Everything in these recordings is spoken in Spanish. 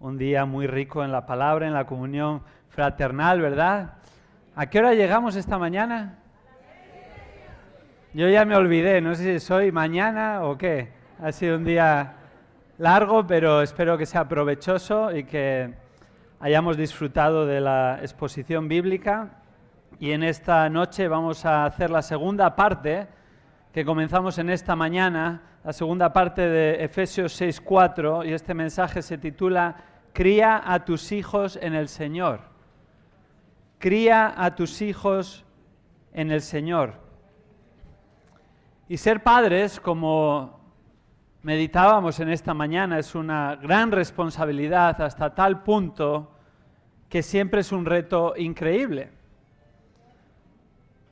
un día muy rico en la palabra, en la comunión fraternal, ¿verdad? ¿A qué hora llegamos esta mañana? Yo ya me olvidé, no sé si soy mañana o qué. Ha sido un día largo, pero espero que sea provechoso y que hayamos disfrutado de la exposición bíblica. Y en esta noche vamos a hacer la segunda parte que comenzamos en esta mañana, la segunda parte de Efesios 6:4, y este mensaje se titula Cría a tus hijos en el Señor. Cría a tus hijos en el Señor. Y ser padres, como meditábamos en esta mañana, es una gran responsabilidad hasta tal punto que siempre es un reto increíble.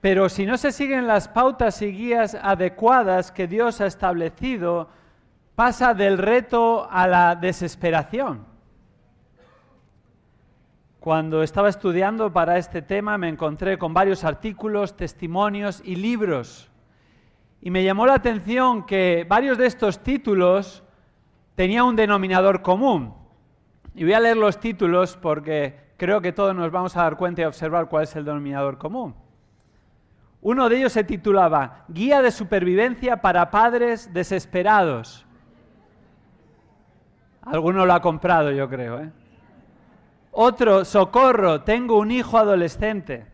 Pero si no se siguen las pautas y guías adecuadas que Dios ha establecido, pasa del reto a la desesperación. Cuando estaba estudiando para este tema me encontré con varios artículos, testimonios y libros. Y me llamó la atención que varios de estos títulos tenían un denominador común. Y voy a leer los títulos porque creo que todos nos vamos a dar cuenta y observar cuál es el denominador común. Uno de ellos se titulaba Guía de supervivencia para padres desesperados. Alguno lo ha comprado, yo creo, ¿eh? Otro, Socorro, tengo un hijo adolescente.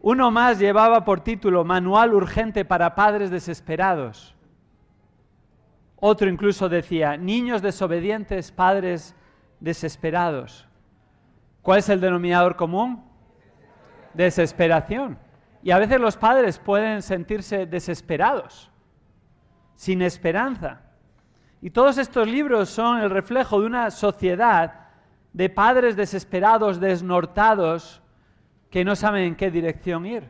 Uno más llevaba por título Manual urgente para padres desesperados. Otro incluso decía Niños desobedientes, padres desesperados. ¿Cuál es el denominador común? Desesperación. Y a veces los padres pueden sentirse desesperados, sin esperanza. Y todos estos libros son el reflejo de una sociedad de padres desesperados, desnortados, que no saben en qué dirección ir.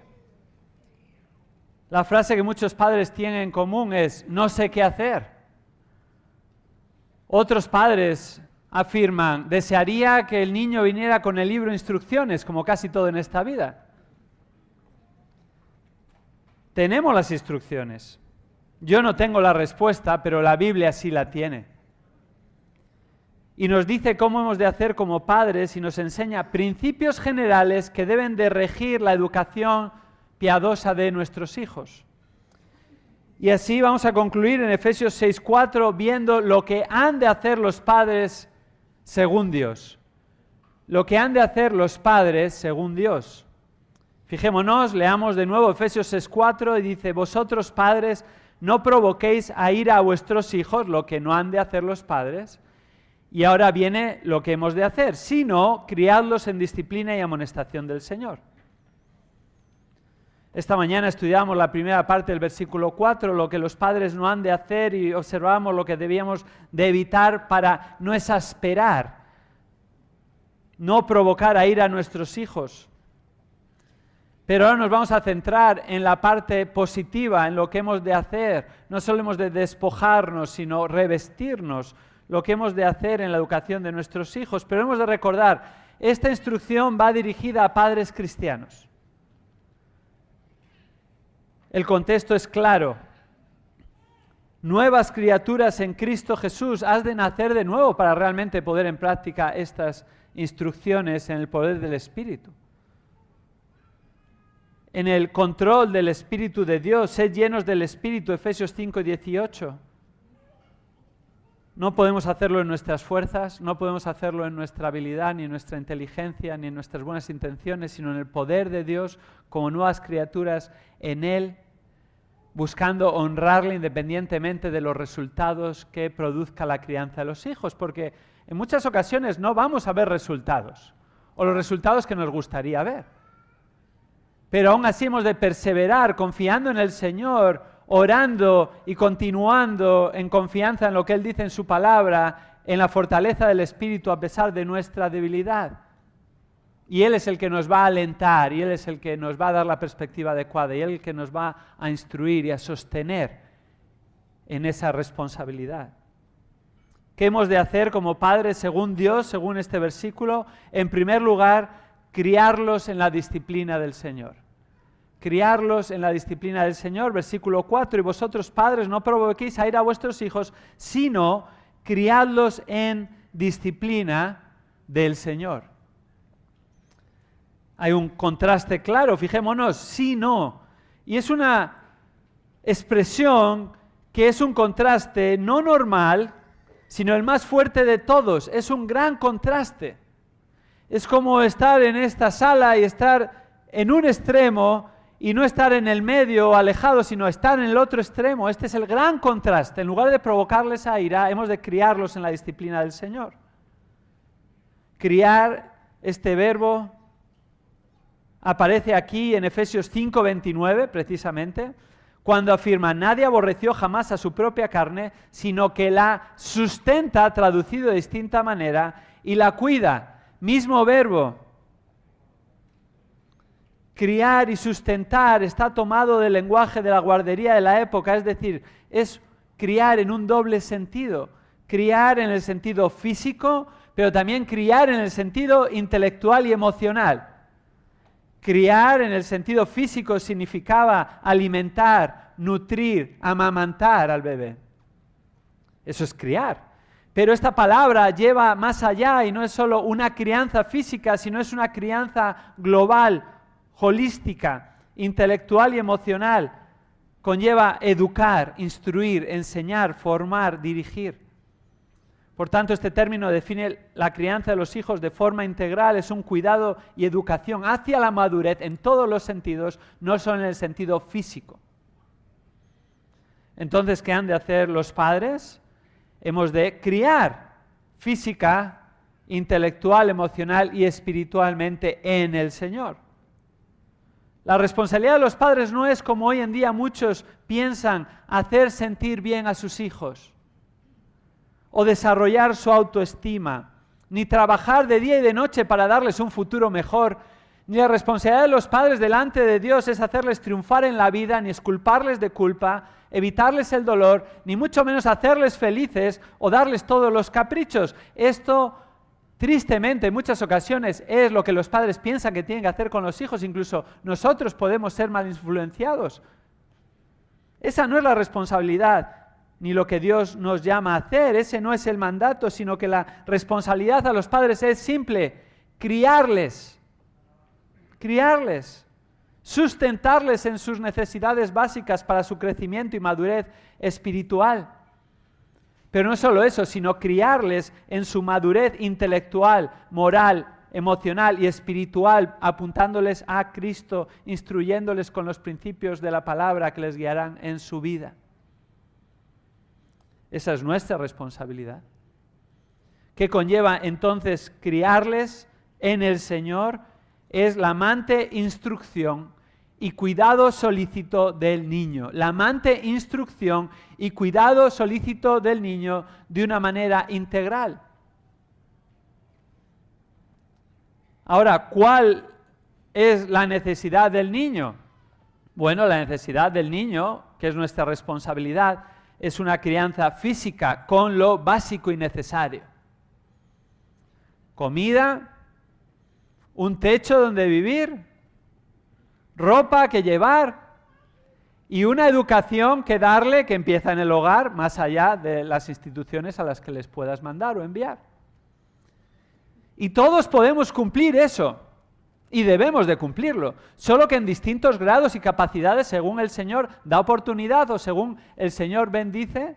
La frase que muchos padres tienen en común es, no sé qué hacer. Otros padres afirman, desearía que el niño viniera con el libro de instrucciones, como casi todo en esta vida. Tenemos las instrucciones. Yo no tengo la respuesta, pero la Biblia sí la tiene. Y nos dice cómo hemos de hacer como padres y nos enseña principios generales que deben de regir la educación piadosa de nuestros hijos. Y así vamos a concluir en Efesios 6:4 viendo lo que han de hacer los padres según Dios. Lo que han de hacer los padres según Dios. Fijémonos, leamos de nuevo Efesios 6:4 y dice, vosotros padres no provoquéis a ira a vuestros hijos, lo que no han de hacer los padres. Y ahora viene lo que hemos de hacer, sino criadlos en disciplina y amonestación del Señor. Esta mañana estudiamos la primera parte del versículo 4, lo que los padres no han de hacer, y observamos lo que debíamos de evitar para no exasperar, no provocar a ira a nuestros hijos. Pero ahora nos vamos a centrar en la parte positiva, en lo que hemos de hacer. No solo hemos de despojarnos, sino revestirnos, lo que hemos de hacer en la educación de nuestros hijos. Pero hemos de recordar, esta instrucción va dirigida a padres cristianos. El contexto es claro. Nuevas criaturas en Cristo Jesús, has de nacer de nuevo para realmente poner en práctica estas instrucciones en el poder del Espíritu. En el control del Espíritu de Dios, sed llenos del Espíritu, Efesios 5:18. No podemos hacerlo en nuestras fuerzas, no podemos hacerlo en nuestra habilidad, ni en nuestra inteligencia, ni en nuestras buenas intenciones, sino en el poder de Dios como nuevas criaturas en Él, buscando honrarle independientemente de los resultados que produzca la crianza de los hijos, porque en muchas ocasiones no vamos a ver resultados, o los resultados que nos gustaría ver. Pero aún así hemos de perseverar confiando en el Señor, orando y continuando en confianza en lo que Él dice en su palabra, en la fortaleza del Espíritu a pesar de nuestra debilidad. Y Él es el que nos va a alentar, y Él es el que nos va a dar la perspectiva adecuada, y Él es el que nos va a instruir y a sostener en esa responsabilidad. ¿Qué hemos de hacer como padres según Dios, según este versículo? En primer lugar, criarlos en la disciplina del Señor. Criarlos en la disciplina del Señor, versículo 4, y vosotros padres no provoquéis a ira a vuestros hijos, sino criadlos en disciplina del Señor. Hay un contraste claro, fijémonos, sí, no. Y es una expresión que es un contraste no normal, sino el más fuerte de todos. Es un gran contraste. Es como estar en esta sala y estar en un extremo y no estar en el medio o alejado, sino estar en el otro extremo. Este es el gran contraste. En lugar de provocarles a ira, hemos de criarlos en la disciplina del Señor. Criar, este verbo, aparece aquí en Efesios 5:29, precisamente, cuando afirma: nadie aborreció jamás a su propia carne, sino que la sustenta, traducido de distinta manera, y la cuida. Mismo verbo. Criar y sustentar está tomado del lenguaje de la guardería de la época, es decir, es criar en un doble sentido. Criar en el sentido físico, pero también criar en el sentido intelectual y emocional. Criar en el sentido físico significaba alimentar, nutrir, amamantar al bebé. Eso es criar. Pero esta palabra lleva más allá y no es solo una crianza física, sino es una crianza global, holística, intelectual y emocional. Conlleva educar, instruir, enseñar, formar, dirigir. Por tanto, este término define la crianza de los hijos de forma integral, es un cuidado y educación hacia la madurez en todos los sentidos, no solo en el sentido físico. Entonces, ¿qué han de hacer los padres? Hemos de criar física, intelectual, emocional y espiritualmente en el Señor. La responsabilidad de los padres no es, como hoy en día muchos piensan, hacer sentir bien a sus hijos o desarrollar su autoestima, ni trabajar de día y de noche para darles un futuro mejor, ni la responsabilidad de los padres delante de Dios es hacerles triunfar en la vida, ni exculparles de culpa, evitarles el dolor, ni mucho menos hacerles felices o darles todos los caprichos. Esto, tristemente, en muchas ocasiones es lo que los padres piensan que tienen que hacer con los hijos. Incluso nosotros podemos ser mal influenciados. Esa no es la responsabilidad, ni lo que Dios nos llama a hacer. Ese no es el mandato, sino que la responsabilidad a los padres es simple: criarles, sustentarles en sus necesidades básicas para su crecimiento y madurez espiritual. Pero no solo eso, sino criarles en su madurez intelectual, moral, emocional y espiritual, apuntándoles a Cristo, instruyéndoles con los principios de la palabra que les guiarán en su vida. Esa es nuestra responsabilidad. ¿Qué conlleva entonces criarles en el Señor? Es la amante instrucción y cuidado solícito del niño. La amante instrucción y cuidado solícito del niño de una manera integral. Ahora, ¿cuál es la necesidad del niño? Bueno, la necesidad del niño, que es nuestra responsabilidad, es una crianza física con lo básico y necesario. Comida, un techo donde vivir, ropa que llevar y una educación que darle que empieza en el hogar, más allá de las instituciones a las que les puedas mandar o enviar. Y todos podemos cumplir eso y debemos de cumplirlo, solo que en distintos grados y capacidades según el Señor da oportunidad o según el Señor bendice.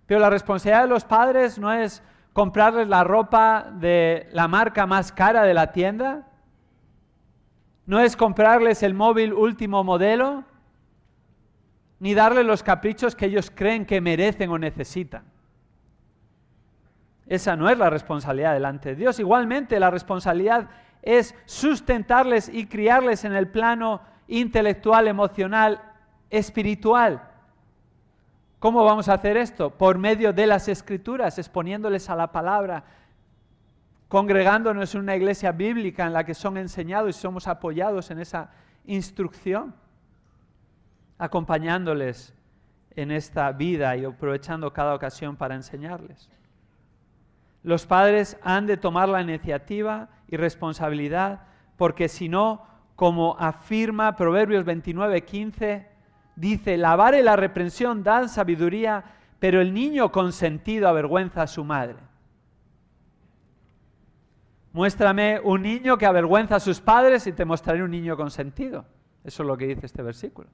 Pero la responsabilidad de los padres no es comprarles la ropa de la marca más cara de la tienda, no es comprarles el móvil último modelo, ni darles los caprichos que ellos creen que merecen o necesitan. Esa no es la responsabilidad delante de Dios. Igualmente, la responsabilidad es sustentarles y criarles en el plano intelectual, emocional, espiritual. ¿Cómo vamos a hacer esto? Por medio de las Escrituras, exponiéndoles a la palabra, congregándonos en una iglesia bíblica en la que son enseñados y somos apoyados en esa instrucción, acompañándoles en esta vida y aprovechando cada ocasión para enseñarles. Los padres han de tomar la iniciativa y responsabilidad, porque si no, como afirma Proverbios 29:15, dice: la vara y la reprensión dan sabiduría, pero el niño consentido avergüenza a su madre. Muéstrame un niño que avergüenza a sus padres y te mostraré un niño consentido. Eso es lo que dice este versículo.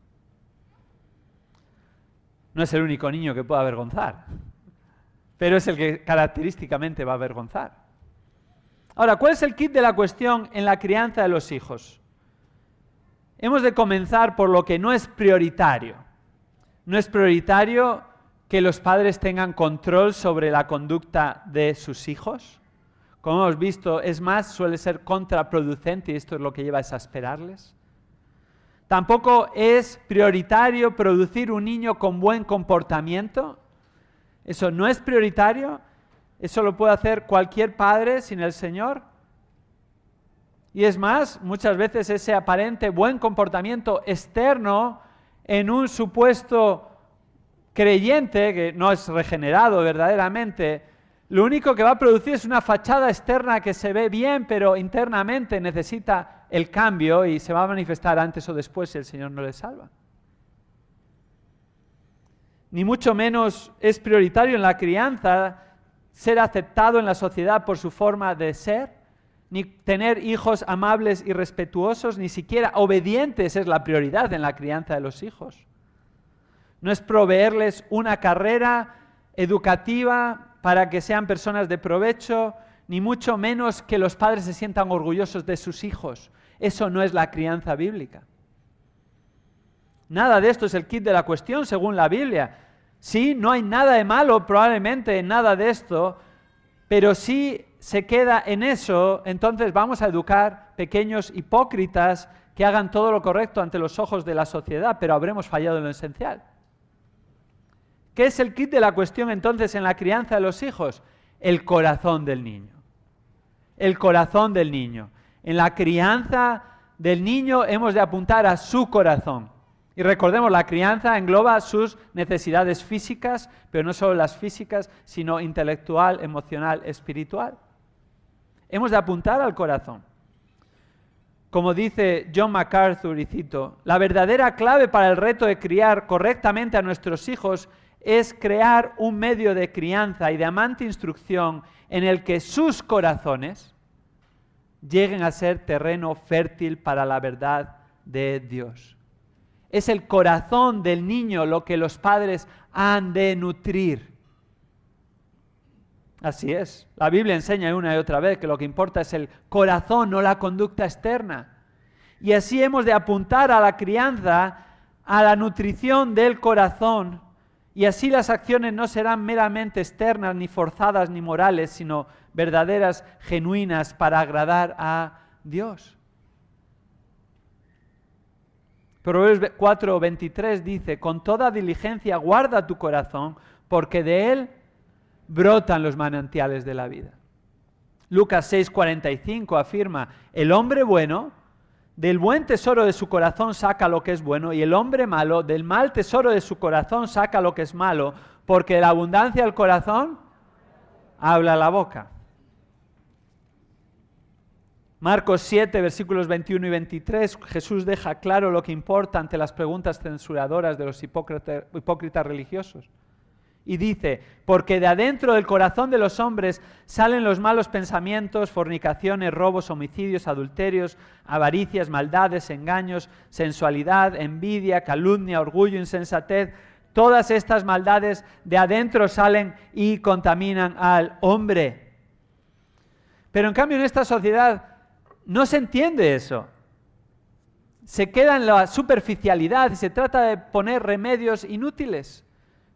No es el único niño que pueda avergonzar, pero es el que característicamente va a avergonzar. Ahora, ¿cuál es el kit de la cuestión en la crianza de los hijos? Hemos de comenzar por lo que no es prioritario. No es prioritario que los padres tengan control sobre la conducta de sus hijos. Como hemos visto, es más, suele ser contraproducente y esto es lo que lleva a exasperarles. Tampoco es prioritario producir un niño con buen comportamiento. Eso no es prioritario. Eso lo puede hacer cualquier padre sin el Señor. Y es más, muchas veces ese aparente buen comportamiento externo en un supuesto creyente que no es regenerado verdaderamente, lo único que va a producir es una fachada externa que se ve bien, pero internamente necesita el cambio y se va a manifestar antes o después si el Señor no le salva. Ni mucho menos es prioritario en la crianza ser aceptado en la sociedad por su forma de ser, ni tener hijos amables y respetuosos, ni siquiera obedientes es la prioridad en la crianza de los hijos. No es proveerles una carrera educativa para que sean personas de provecho, ni mucho menos que los padres se sientan orgullosos de sus hijos. Eso no es la crianza bíblica. Nada de esto es el kit de la cuestión según la Biblia. Sí, no hay nada de malo probablemente en nada de esto, pero si se queda en eso, entonces vamos a educar pequeños hipócritas que hagan todo lo correcto ante los ojos de la sociedad, pero habremos fallado en lo esencial. ¿Qué es el kit de la cuestión entonces en la crianza de los hijos? El corazón del niño. El corazón del niño. En la crianza del niño hemos de apuntar a su corazón. Y recordemos, la crianza engloba sus necesidades físicas, pero no solo las físicas, sino intelectual, emocional, espiritual. Hemos de apuntar al corazón. Como dice John MacArthur, y cito, la verdadera clave para el reto de criar correctamente a nuestros hijos es crear un medio de crianza y de amante instrucción en el que sus corazones lleguen a ser terreno fértil para la verdad de Dios. Es el corazón del niño lo que los padres han de nutrir. Así es. La Biblia enseña una y otra vez que lo que importa es el corazón, no la conducta externa. Y así hemos de apuntar a la crianza, a la nutrición del corazón, y así las acciones no serán meramente externas, ni forzadas, ni morales, sino verdaderas, genuinas, para agradar a Dios. Proverbios 4:23 dice, con toda diligencia guarda tu corazón, porque de él brotan los manantiales de la vida. Lucas 6:45 afirma, el hombre bueno del buen tesoro de su corazón saca lo que es bueno, y el hombre malo del mal tesoro de su corazón saca lo que es malo, porque de la abundancia del corazón habla la boca. Marcos 7, versículos 21 y 23, Jesús deja claro lo que importa ante las preguntas censuradoras de los hipócritas religiosos. Y dice, porque de adentro del corazón de los hombres salen los malos pensamientos, fornicaciones, robos, homicidios, adulterios, avaricias, maldades, engaños, sensualidad, envidia, calumnia, orgullo, insensatez. Todas estas maldades de adentro salen y contaminan al hombre. Pero en cambio en esta sociedad no se entiende eso. Se queda en la superficialidad y se trata de poner remedios inútiles.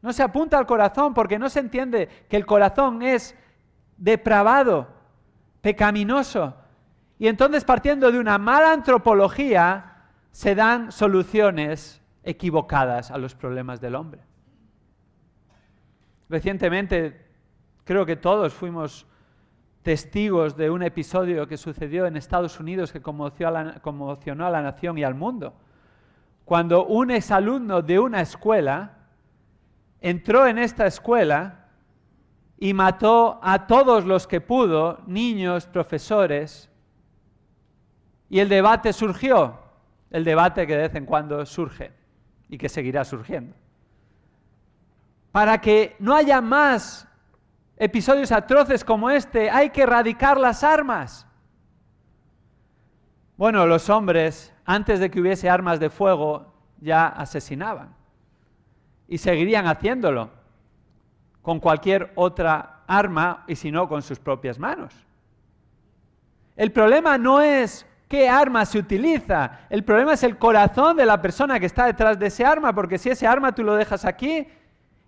No se apunta al corazón porque no se entiende que el corazón es depravado, pecaminoso. Y entonces, partiendo de una mala antropología, se dan soluciones equivocadas a los problemas del hombre. Recientemente, creo que todos fuimos testigos de un episodio que sucedió en Estados Unidos que conmocionó a la nación y al mundo. Cuando un exalumno de una escuela entró en esta escuela y mató a todos los que pudo, niños, profesores, y el debate surgió, el debate que de vez en cuando surge y que seguirá surgiendo. Para que no haya más episodios atroces como este, hay que erradicar las armas. Bueno, los hombres, antes de que hubiese armas de fuego, ya asesinaban. Y seguirían haciéndolo con cualquier otra arma, y si no, con sus propias manos. El problema no es qué arma se utiliza, el problema es el corazón de la persona que está detrás de ese arma, porque si ese arma tú lo dejas aquí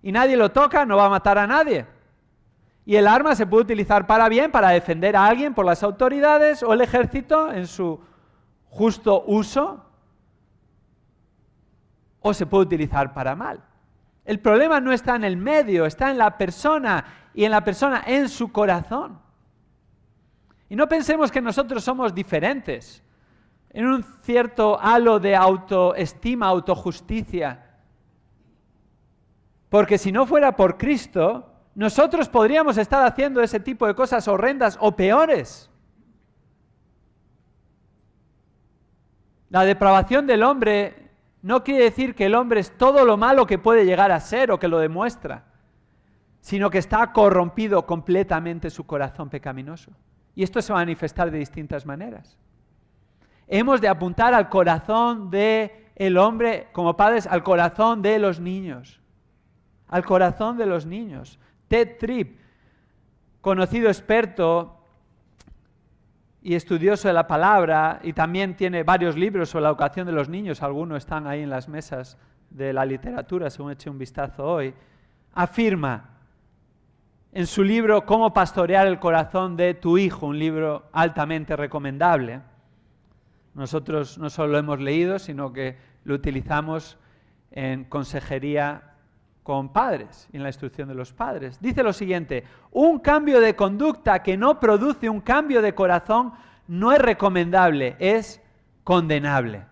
y nadie lo toca, no va a matar a nadie. Y el arma se puede utilizar para bien, para defender a alguien por las autoridades o el ejército en su justo uso, o se puede utilizar para mal. El problema no está en el medio, está en la persona, y en la persona en su corazón. Y no pensemos que nosotros somos diferentes, en un cierto halo de autoestima, autojusticia. Porque si no fuera por Cristo, nosotros podríamos estar haciendo ese tipo de cosas horrendas o peores. La depravación del hombre no quiere decir que el hombre es todo lo malo que puede llegar a ser o que lo demuestra, sino que está corrompido completamente su corazón pecaminoso. Y esto se va a manifestar de distintas maneras. Hemos de apuntar al corazón del hombre, como padres, al corazón de los niños. Al corazón de los niños. Ted Tripp, conocido experto y estudioso de la palabra, y también tiene varios libros sobre la educación de los niños, algunos están ahí en las mesas de la literatura, según eché un vistazo hoy, afirma en su libro Cómo pastorear el corazón de tu hijo, un libro altamente recomendable. Nosotros no solo lo hemos leído, sino que lo utilizamos en consejería con padres, en la instrucción de los padres. Dice lo siguiente: un cambio de conducta que no produce un cambio de corazón no es recomendable, es condenable.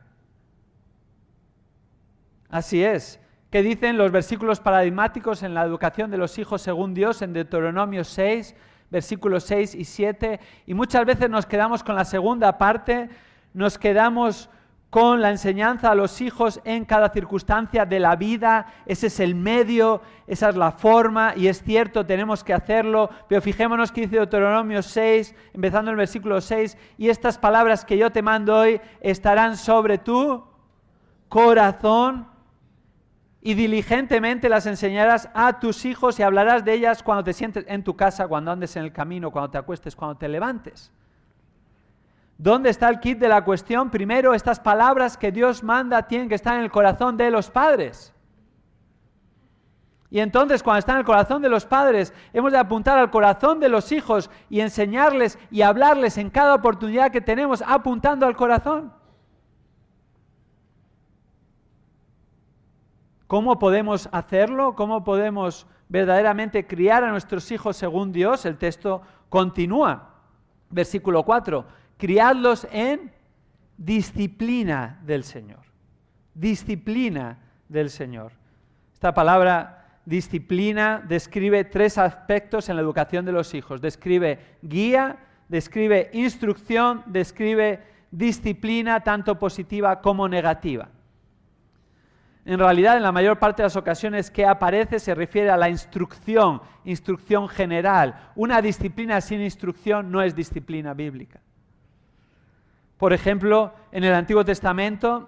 Así es. ¿Qué dicen los versículos paradigmáticos en la educación de los hijos según Dios en Deuteronomio 6, versículos 6 y 7? Y muchas veces nos quedamos con la segunda parte, nos quedamos con la enseñanza a los hijos en cada circunstancia de la vida. Ese es el medio, esa es la forma, y es cierto, tenemos que hacerlo, pero fijémonos que dice Deuteronomio 6, empezando el versículo 6, y estas palabras que yo te mando hoy estarán sobre tu corazón, y diligentemente las enseñarás a tus hijos y hablarás de ellas cuando te sientes en tu casa, cuando andes en el camino, cuando te acuestes, cuando te levantes. ¿Dónde está el kit de la cuestión? Primero, estas palabras que Dios manda tienen que estar en el corazón de los padres. Y entonces, cuando están en el corazón de los padres, hemos de apuntar al corazón de los hijos y enseñarles y hablarles en cada oportunidad que tenemos, apuntando al corazón. ¿Cómo podemos hacerlo? ¿Cómo podemos verdaderamente criar a nuestros hijos según Dios? El texto continúa. Versículo 4. Criadlos en disciplina del Señor. Disciplina del Señor. Esta palabra disciplina describe tres aspectos en la educación de los hijos. Describe guía, describe instrucción, describe disciplina tanto positiva como negativa. En realidad, en la mayor parte de las ocasiones que aparece se refiere a la instrucción, instrucción general. Una disciplina sin instrucción no es disciplina bíblica. Por ejemplo, en el Antiguo Testamento,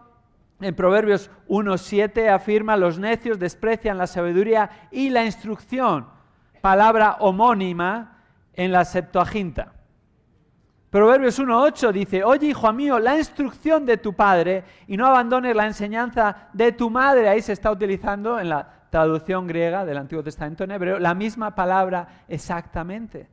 en Proverbios 1:7 afirma: los necios desprecian la sabiduría y la instrucción, palabra homónima en la Septuaginta. Proverbios 1:8 dice: oye, hijo mío, la instrucción de tu padre y no abandones la enseñanza de tu madre. Ahí se está utilizando en la traducción griega del Antiguo Testamento en hebreo la misma palabra exactamente.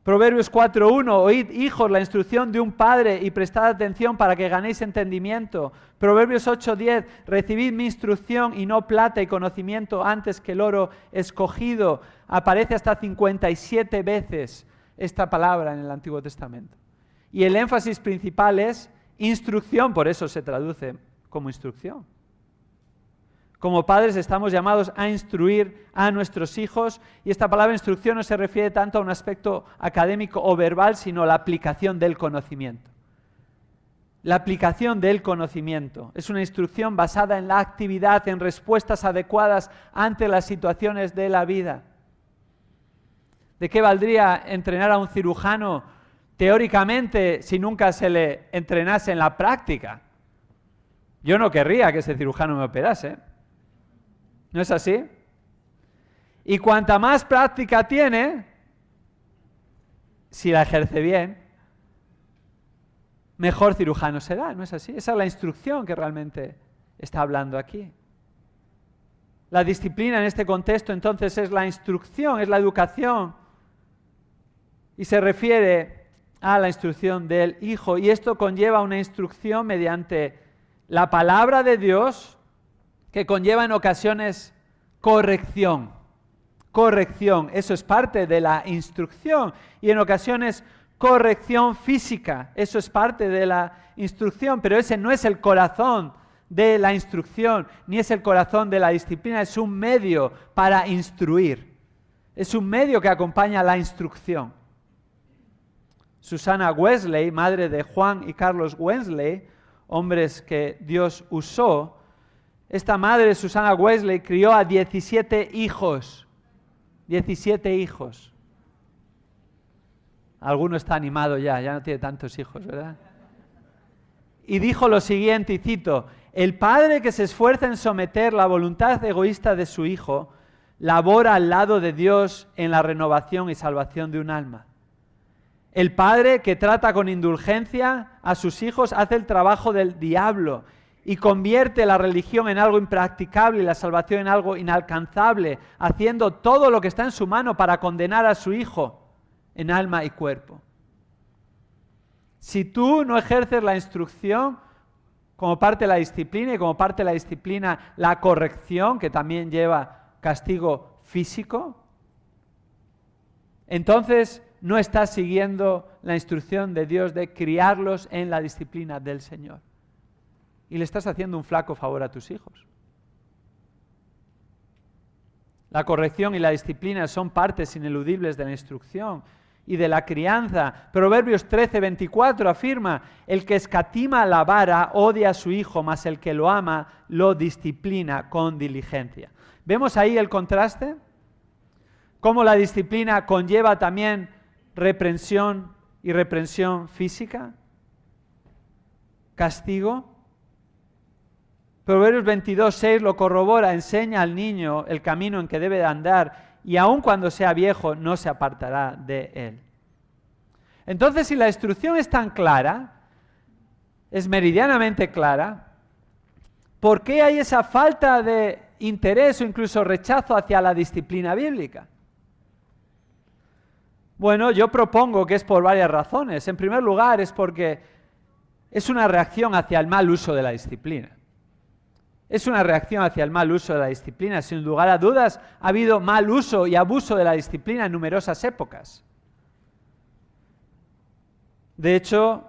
Proverbios 4:1: oíd, hijos, la instrucción de un padre y prestad atención para que ganéis entendimiento. Proverbios 8:10: recibid mi instrucción y no plata y conocimiento antes que el oro escogido. Aparece hasta 57 veces esta palabra en el Antiguo Testamento. Y el énfasis principal es instrucción, por eso se traduce como instrucción. Como padres estamos llamados a instruir a nuestros hijos, y esta palabra instrucción no se refiere tanto a un aspecto académico o verbal, sino a la aplicación del conocimiento. La aplicación del conocimiento es una instrucción basada en la actividad, en respuestas adecuadas ante las situaciones de la vida. ¿De qué valdría entrenar a un cirujano teóricamente si nunca se le entrenase en la práctica? Yo no querría que ese cirujano me operase. ¿No es así? Y cuanta más práctica tiene, si la ejerce bien, mejor cirujano será, ¿no es así? Esa es la instrucción que realmente está hablando aquí. La disciplina en este contexto entonces es la instrucción, es la educación, y se refiere a la instrucción del Hijo, y esto conlleva una instrucción mediante la palabra de Dios, que conlleva en ocasiones corrección. Corrección, eso es parte de la instrucción, y en ocasiones corrección física, eso es parte de la instrucción, pero ese no es el corazón de la instrucción, ni es el corazón de la disciplina, es un medio para instruir, es un medio que acompaña la instrucción. Susana Wesley, madre de Juan y Carlos Wesley, hombres que Dios usó, esta madre, Susana Wesley, crió a 17 hijos. 17 hijos. Alguno está animado ya no tiene tantos hijos, ¿verdad? Y dijo lo siguiente, y cito: el padre que se esfuerza en someter la voluntad egoísta de su hijo, labora al lado de Dios en la renovación y salvación de un alma. El padre que trata con indulgencia a sus hijos hace el trabajo del diablo y convierte la religión en algo impracticable y la salvación en algo inalcanzable, haciendo todo lo que está en su mano para condenar a su hijo en alma y cuerpo. Si tú no ejerces la instrucción como parte de la disciplina, y como parte de la disciplina la corrección, que también lleva castigo físico, entonces no estás siguiendo la instrucción de Dios de criarlos en la disciplina del Señor. Y le estás haciendo un flaco favor a tus hijos. La corrección y la disciplina son partes ineludibles de la instrucción y de la crianza. Proverbios 13:24 afirma: el que escatima la vara odia a su hijo, mas el que lo ama lo disciplina con diligencia. ¿Vemos ahí el contraste? Cómo la disciplina conlleva también reprensión y reprensión física, castigo. Proverbios 22:6 lo corrobora: enseña al niño el camino en que debe de andar, y aun cuando sea viejo no se apartará de él. Entonces, si la instrucción es tan clara, es meridianamente clara, ¿por qué hay esa falta de interés o incluso rechazo hacia la disciplina bíblica? Bueno, yo propongo que es por varias razones. En primer lugar, es porque es una reacción hacia el mal uso de la disciplina. Es una reacción hacia el mal uso de la disciplina. Sin lugar a dudas, ha habido mal uso y abuso de la disciplina en numerosas épocas. De hecho,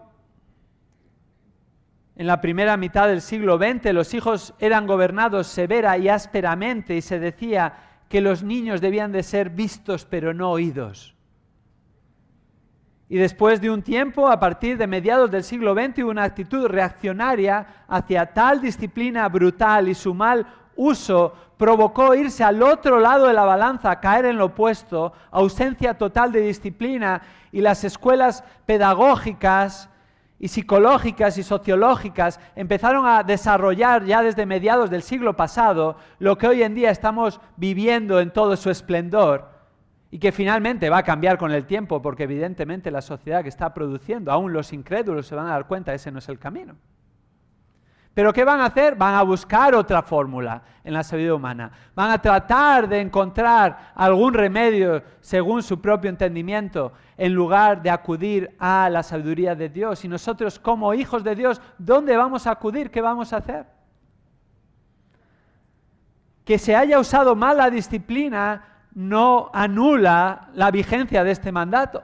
en la primera mitad del siglo XX, los hijos eran gobernados severa y ásperamente, y se decía que los niños debían de ser vistos pero no oídos. Y después de un tiempo, a partir de mediados del siglo XX, hubo una actitud reaccionaria hacia tal disciplina brutal, y su mal uso provocó irse al otro lado de la balanza, caer en lo opuesto, ausencia total de disciplina, y las escuelas pedagógicas y psicológicas y sociológicas empezaron a desarrollar ya desde mediados del siglo pasado lo que hoy en día estamos viviendo en todo su esplendor, y que finalmente va a cambiar con el tiempo, porque evidentemente la sociedad que está produciendo, aún los incrédulos se van a dar cuenta, ese no es el camino. Pero ¿qué van a hacer? Van a buscar otra fórmula en la sabiduría humana. Van a tratar de encontrar algún remedio según su propio entendimiento, en lugar de acudir a la sabiduría de Dios. Y nosotros, como hijos de Dios, ¿dónde vamos a acudir? ¿Qué vamos a hacer? Que se haya usado mal la disciplina no anula la vigencia de este mandato.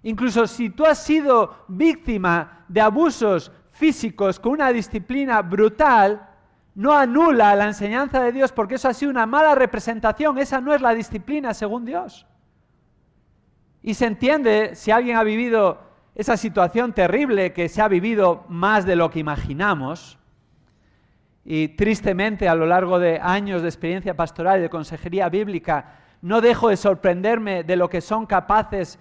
Incluso si tú has sido víctima de abusos físicos con una disciplina brutal, no anula la enseñanza de Dios, porque eso ha sido una mala representación. Esa no es la disciplina según Dios. Y se entiende si alguien ha vivido esa situación terrible, que se ha vivido más de lo que imaginamos. Y tristemente, a lo largo de años de experiencia pastoral y de consejería bíblica, no dejo de sorprenderme de lo que son capaces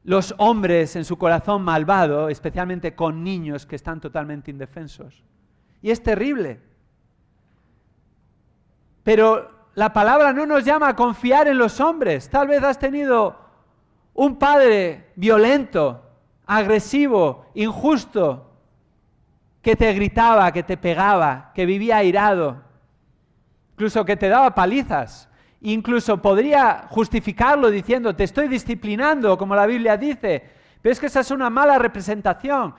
los hombres en su corazón malvado, especialmente con niños que están totalmente indefensos. Y es terrible. Pero la palabra no nos llama a confiar en los hombres. Tal vez has tenido un padre violento, agresivo, injusto, que te gritaba, que te pegaba, que vivía airado, incluso que te daba palizas. Incluso podría justificarlo diciendo, te estoy disciplinando, como la Biblia dice, pero es que esa es una mala representación.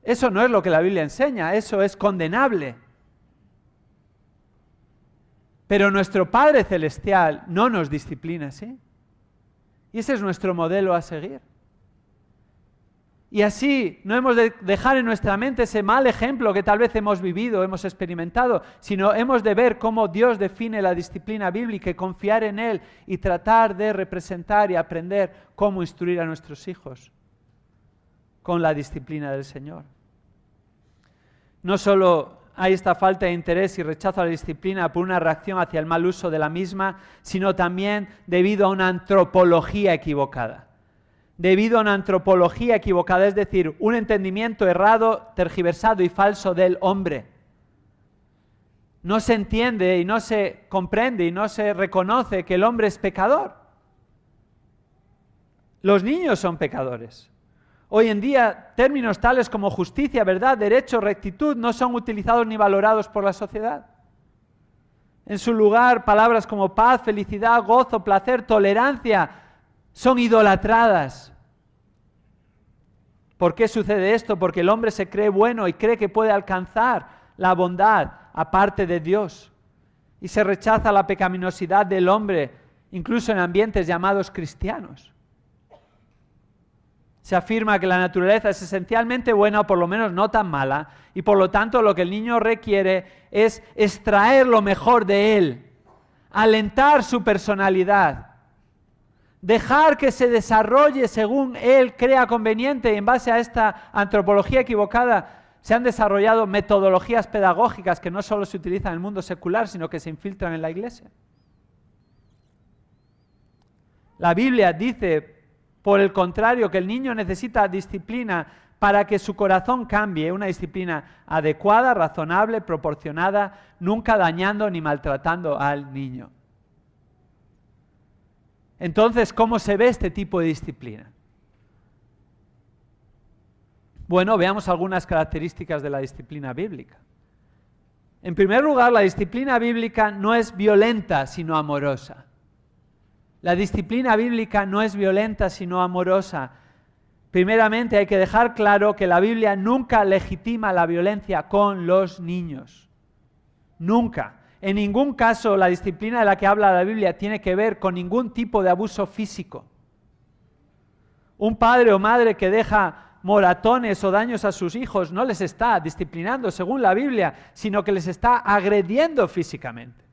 Eso no es lo que la Biblia enseña, eso es condenable. Pero nuestro Padre Celestial no nos disciplina, ¿sí? Y ese es nuestro modelo a seguir. Y así no hemos de dejar en nuestra mente ese mal ejemplo que tal vez hemos vivido, hemos experimentado, sino hemos de ver cómo Dios define la disciplina bíblica y confiar en Él y tratar de representar y aprender cómo instruir a nuestros hijos con la disciplina del Señor. No solo hay esta falta de interés y rechazo a la disciplina por una reacción hacia el mal uso de la misma, sino también debido a una antropología equivocada. Debido a una antropología equivocada, es decir, un entendimiento errado, tergiversado y falso del hombre. No se entiende y no se comprende y no se reconoce que el hombre es pecador. Los niños son pecadores. Hoy en día, términos tales como justicia, verdad, derecho, rectitud, no son utilizados ni valorados por la sociedad. En su lugar, palabras como paz, felicidad, gozo, placer, tolerancia, son idolatradas. ¿Por qué sucede esto? Porque el hombre se cree bueno y cree que puede alcanzar la bondad aparte de Dios. Y se rechaza la pecaminosidad del hombre, incluso en ambientes llamados cristianos. Se afirma que la naturaleza es esencialmente buena o por lo menos no tan mala, y por lo tanto lo que el niño requiere es extraer lo mejor de él, alentar su personalidad, dejar que se desarrolle según él crea conveniente. Y en base a esta antropología equivocada se han desarrollado metodologías pedagógicas que no solo se utilizan en el mundo secular, sino que se infiltran en la iglesia. La Biblia dice, por el contrario, que el niño necesita disciplina para que su corazón cambie, una disciplina adecuada, razonable, proporcionada, nunca dañando ni maltratando al niño. Entonces, ¿cómo se ve este tipo de disciplina? Bueno, veamos algunas características de la disciplina bíblica. En primer lugar, la disciplina bíblica no es violenta, sino amorosa. La disciplina bíblica no es violenta, sino amorosa. Primeramente, hay que dejar claro que la Biblia nunca legitima la violencia con los niños. Nunca. En ningún caso la disciplina de la que habla la Biblia tiene que ver con ningún tipo de abuso físico. Un padre o madre que deja moratones o daños a sus hijos no les está disciplinando según la Biblia, sino que les está agrediendo físicamente.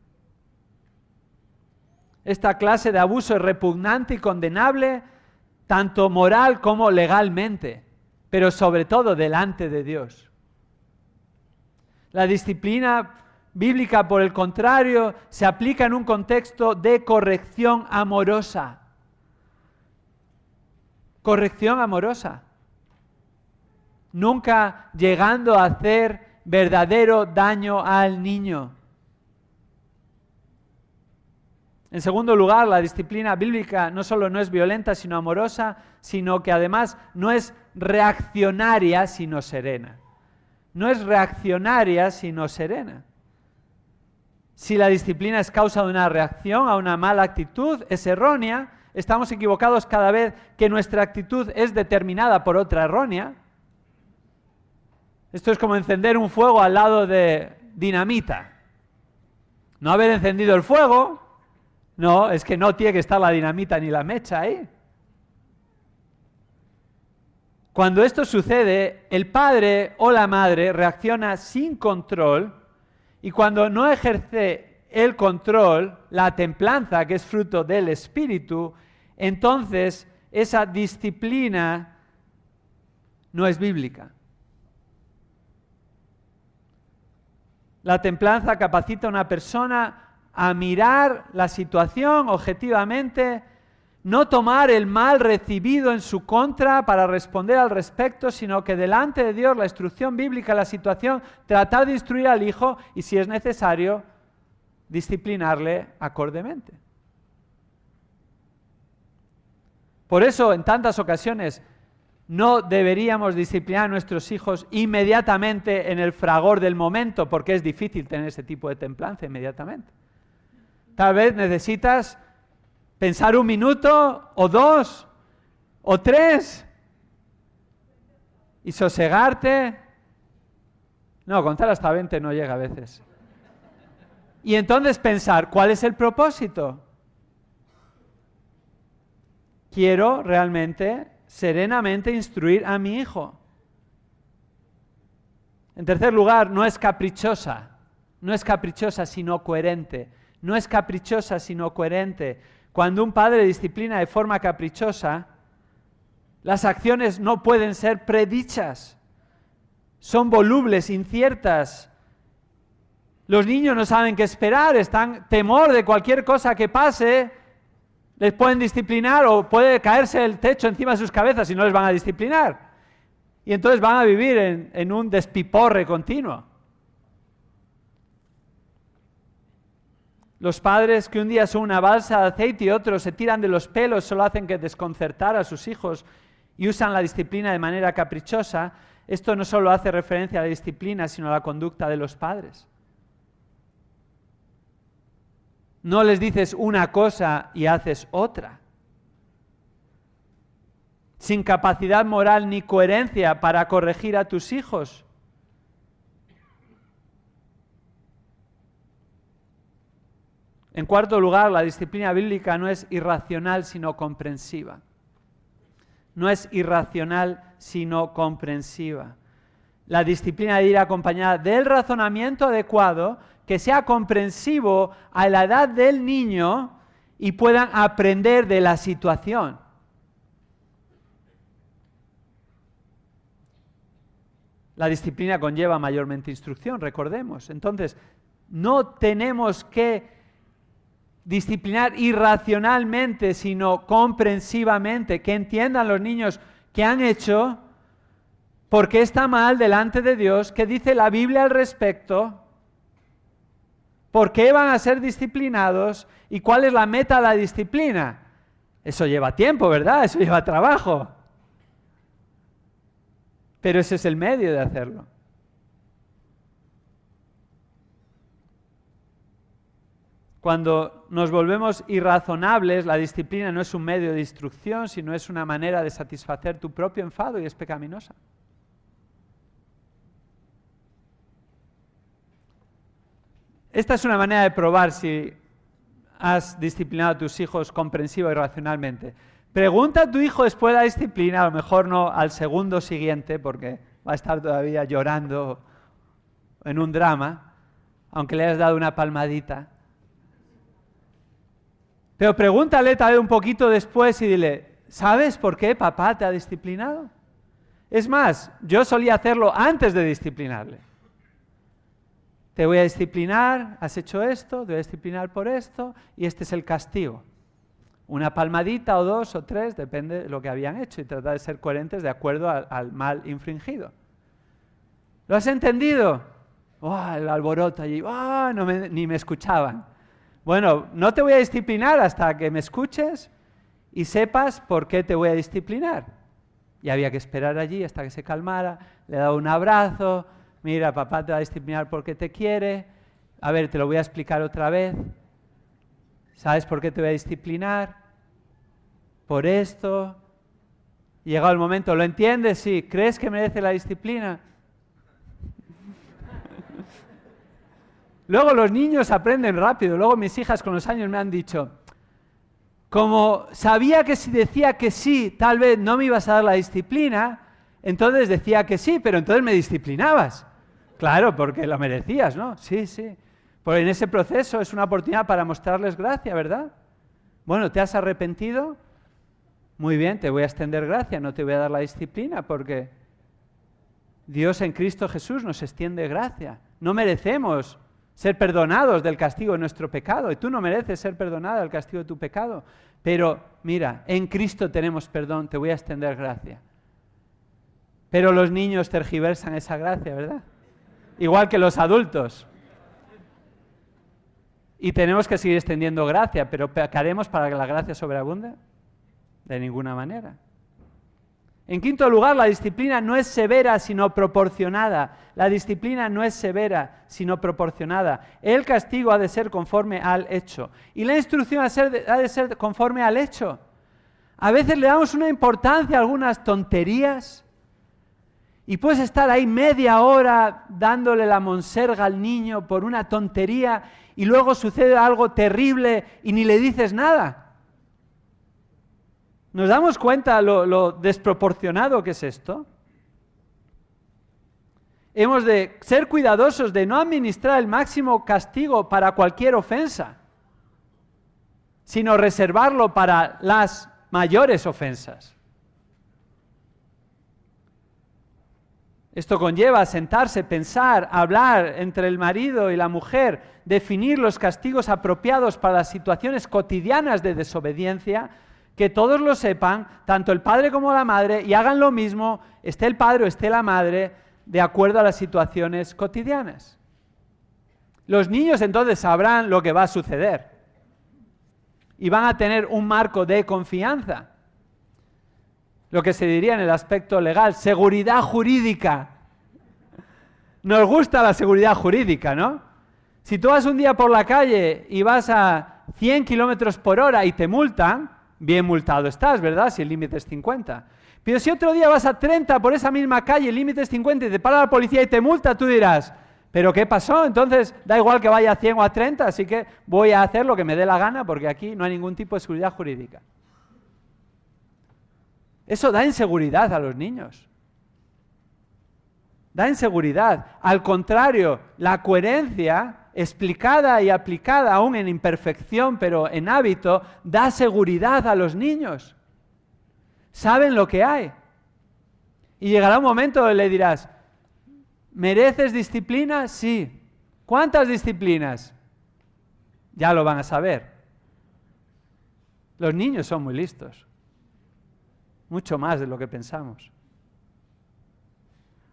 Esta clase de abuso es repugnante y condenable, tanto moral como legalmente, pero sobre todo delante de Dios. La disciplina bíblica, por el contrario, se aplica en un contexto de corrección amorosa. Corrección amorosa. Nunca llegando a hacer verdadero daño al niño. En segundo lugar, la disciplina bíblica no solo no es violenta, sino amorosa, sino que además no es reaccionaria, sino serena. No es reaccionaria, sino serena. Si la disciplina es causa de una reacción a una mala actitud, es errónea. Estamos equivocados cada vez que nuestra actitud es determinada por otra errónea. Esto es como encender un fuego al lado de dinamita. No haber encendido el fuego, no, es que no tiene que estar la dinamita ni la mecha ahí. Cuando esto sucede, el padre o la madre reacciona sin control, y cuando no ejerce el control, la templanza, que es fruto del Espíritu, entonces esa disciplina no es bíblica. La templanza capacita a una persona a mirar la situación objetivamente, no tomar el mal recibido en su contra para responder al respecto, sino que delante de Dios, la instrucción bíblica, la situación, tratar de instruir al hijo y, si es necesario, disciplinarle acordemente. Por eso, en tantas ocasiones, no deberíamos disciplinar a nuestros hijos inmediatamente en el fragor del momento, porque es difícil tener ese tipo de templanza inmediatamente. Tal vez necesitas pensar 1 minuto, o 2, o 3, y sosegarte. No, contar hasta 20 no llega a veces. Y entonces pensar, ¿cuál es el propósito? Quiero realmente, serenamente, instruir a mi hijo. En tercer lugar, no es caprichosa, sino coherente. No es caprichosa, sino coherente. Cuando un padre disciplina de forma caprichosa, las acciones no pueden ser predichas. Son volubles, inciertas. Los niños no saben qué esperar, están temor de cualquier cosa que pase. Les pueden disciplinar o puede caerse el techo encima de sus cabezas y no les van a disciplinar. Y entonces van a vivir en un despiporre continuo. Los padres que un día son una balsa de aceite y otros se tiran de los pelos solo hacen que desconcertar a sus hijos y usan la disciplina de manera caprichosa. Esto no solo hace referencia a la disciplina, sino a la conducta de los padres. No les dices una cosa y haces otra. Sin capacidad moral ni coherencia para corregir a tus hijos. En cuarto lugar, la disciplina bíblica no es irracional, sino comprensiva. No es irracional, sino comprensiva. La disciplina debe ir acompañada del razonamiento adecuado, que sea comprensivo a la edad del niño y puedan aprender de la situación. La disciplina conlleva mayormente instrucción, recordemos. Entonces, no tenemos que disciplinar irracionalmente, sino comprensivamente, que entiendan los niños qué han hecho, por qué está mal delante de Dios, qué dice la Biblia al respecto, por qué van a ser disciplinados y cuál es la meta de la disciplina. Eso lleva tiempo, ¿verdad? Eso lleva trabajo. Pero ese es el medio de hacerlo. Cuando nos volvemos irrazonables, la disciplina no es un medio de instrucción, sino es una manera de satisfacer tu propio enfado y es pecaminosa. Esta es una manera de probar si has disciplinado a tus hijos comprensiva y racionalmente. Pregunta a tu hijo después de la disciplina, a lo mejor no al segundo siguiente, porque va a estar todavía llorando en un drama, aunque le hayas dado una palmadita. Pero pregúntale tal vez un poquito después y dile, ¿sabes por qué papá te ha disciplinado? Es más, yo solía hacerlo antes de disciplinarle. Te voy a disciplinar, has hecho esto, te voy a disciplinar por esto, y este es el castigo. Una palmadita o 2 o 3, depende de lo que habían hecho, y tratar de ser coherentes de acuerdo al mal infringido. ¿Lo has entendido? ¡Oh, el alboroto allí! ¡Oh, ni me escuchaban! Bueno, no te voy a disciplinar hasta que me escuches y sepas por qué te voy a disciplinar. Y había que esperar allí hasta que se calmara, le he dado un abrazo, mira, papá te va a disciplinar porque te quiere, a ver, te lo voy a explicar otra vez. ¿Sabes por qué te voy a disciplinar? Por esto. Y llegado el momento, ¿lo entiendes? Sí. ¿Crees que merece la disciplina? Luego los niños aprenden rápido. Luego mis hijas con los años me han dicho, como sabía que si decía que sí, tal vez no me ibas a dar la disciplina, entonces decía que sí, pero entonces me disciplinabas. Claro, porque lo merecías, ¿no? Sí, sí. Porque en ese proceso es una oportunidad para mostrarles gracia, ¿verdad? Bueno, ¿te has arrepentido? Muy bien, te voy a extender gracia, no te voy a dar la disciplina, porque Dios en Cristo Jesús nos extiende gracia. No merecemos ser perdonados del castigo de nuestro pecado, y tú no mereces ser perdonada del castigo de tu pecado, pero mira, en Cristo tenemos perdón, te voy a extender gracia. Pero los niños tergiversan esa gracia, ¿verdad? Igual que los adultos. Y tenemos que seguir extendiendo gracia, pero ¿qué haremos para que la gracia sobreabunde? De ninguna manera. En quinto lugar, la disciplina no es severa, sino proporcionada. La disciplina no es severa, sino proporcionada. El castigo ha de ser conforme al hecho. Y la instrucción ha de ser conforme al hecho. A veces le damos una importancia a algunas tonterías y puedes estar ahí media hora dándole la monserga al niño por una tontería y luego sucede algo terrible y ni le dices nada. ¿Nos damos cuenta lo desproporcionado que es esto? Hemos de ser cuidadosos de no administrar el máximo castigo para cualquier ofensa, sino reservarlo para las mayores ofensas. Esto conlleva sentarse, pensar, hablar entre el marido y la mujer, definir los castigos apropiados para las situaciones cotidianas de desobediencia, que todos lo sepan, tanto el padre como la madre, y hagan lo mismo, esté el padre o esté la madre, de acuerdo a las situaciones cotidianas. Los niños entonces sabrán lo que va a suceder y van a tener un marco de confianza. Lo que se diría en el aspecto legal, seguridad jurídica. Nos gusta la seguridad jurídica, ¿no? Si tú vas un día por la calle y vas a 100 kilómetros por hora y te multan, bien multado estás, ¿verdad? Si el límite es 50. Pero si otro día vas a 30 por esa misma calle, el límite es 50 y te para la policía y te multa, tú dirás, ¿pero qué pasó? Entonces da igual que vaya a 100 o a 30, así que voy a hacer lo que me dé la gana porque aquí no hay ningún tipo de seguridad jurídica. Eso da inseguridad a los niños. Da inseguridad. Al contrario, la coherencia explicada y aplicada aún en imperfección, pero en hábito, da seguridad a los niños. Saben lo que hay. Y llegará un momento donde le dirás, ¿mereces disciplina? Sí. ¿Cuántas disciplinas? Ya lo van a saber. Los niños son muy listos. Mucho más de lo que pensamos.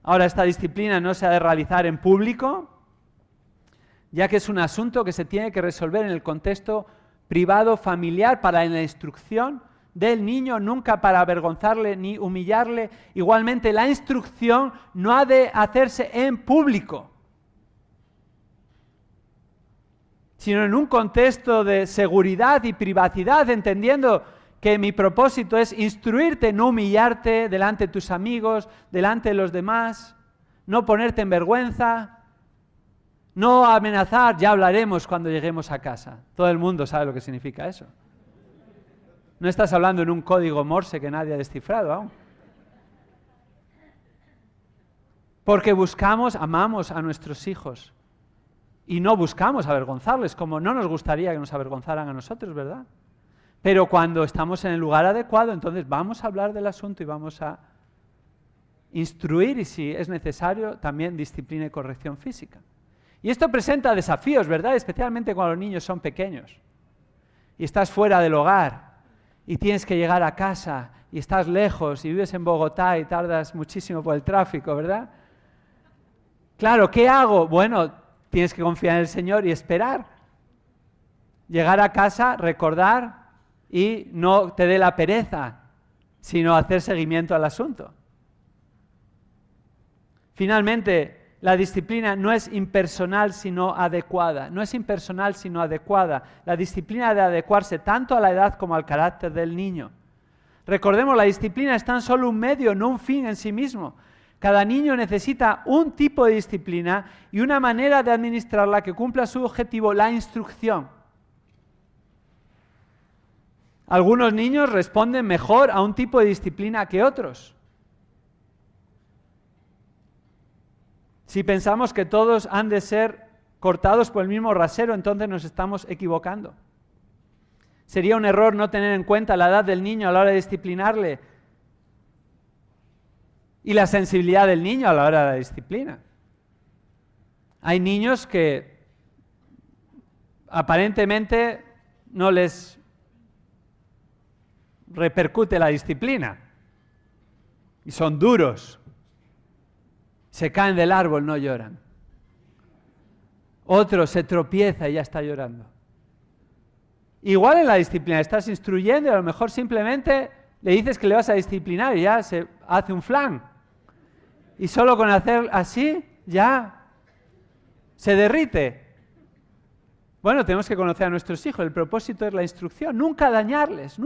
Ahora, esta disciplina no se ha de realizar en público, ya que es un asunto que se tiene que resolver en el contexto privado, familiar, para la instrucción del niño, nunca para avergonzarle ni humillarle. Igualmente, la instrucción no ha de hacerse en público, sino en un contexto de seguridad y privacidad, entendiendo que mi propósito es instruirte, no humillarte delante de tus amigos, delante de los demás, no ponerte en vergüenza, no amenazar. Ya hablaremos cuando lleguemos a casa. Todo el mundo sabe lo que significa eso. No estás hablando en un código Morse que nadie ha descifrado aún. Porque amamos a nuestros hijos y no buscamos avergonzarles, como no nos gustaría que nos avergonzaran a nosotros, ¿verdad? Pero cuando estamos en el lugar adecuado, entonces vamos a hablar del asunto y vamos a instruir y, si es necesario, también disciplina y corrección física. Y esto presenta desafíos, ¿verdad? Especialmente cuando los niños son pequeños y estás fuera del hogar y tienes que llegar a casa y estás lejos y vives en Bogotá y tardas muchísimo por el tráfico, ¿verdad? Claro, ¿qué hago? Bueno, tienes que confiar en el Señor y esperar. Llegar a casa, recordar y no te dé la pereza, sino hacer seguimiento al asunto. Finalmente, la disciplina no es impersonal, sino adecuada. No es impersonal, sino adecuada. La disciplina ha de adecuarse tanto a la edad como al carácter del niño. Recordemos, la disciplina es tan solo un medio, no un fin en sí mismo. Cada niño necesita un tipo de disciplina y una manera de administrarla que cumpla su objetivo, la instrucción. Algunos niños responden mejor a un tipo de disciplina que otros. Si pensamos que todos han de ser cortados por el mismo rasero, entonces nos estamos equivocando. Sería un error no tener en cuenta la edad del niño a la hora de disciplinarle y la sensibilidad del niño a la hora de la disciplina. Hay niños que aparentemente no les repercute la disciplina. Y son duros. Se caen del árbol, no lloran. Otro se tropieza y ya está llorando. Igual en la disciplina, estás instruyendo y a lo mejor simplemente le dices que le vas a disciplinar y ya se hace un flan. Y solo con hacer así, ya se derrite. Bueno, tenemos que conocer a nuestros hijos. El propósito es la instrucción. Nunca dañarles,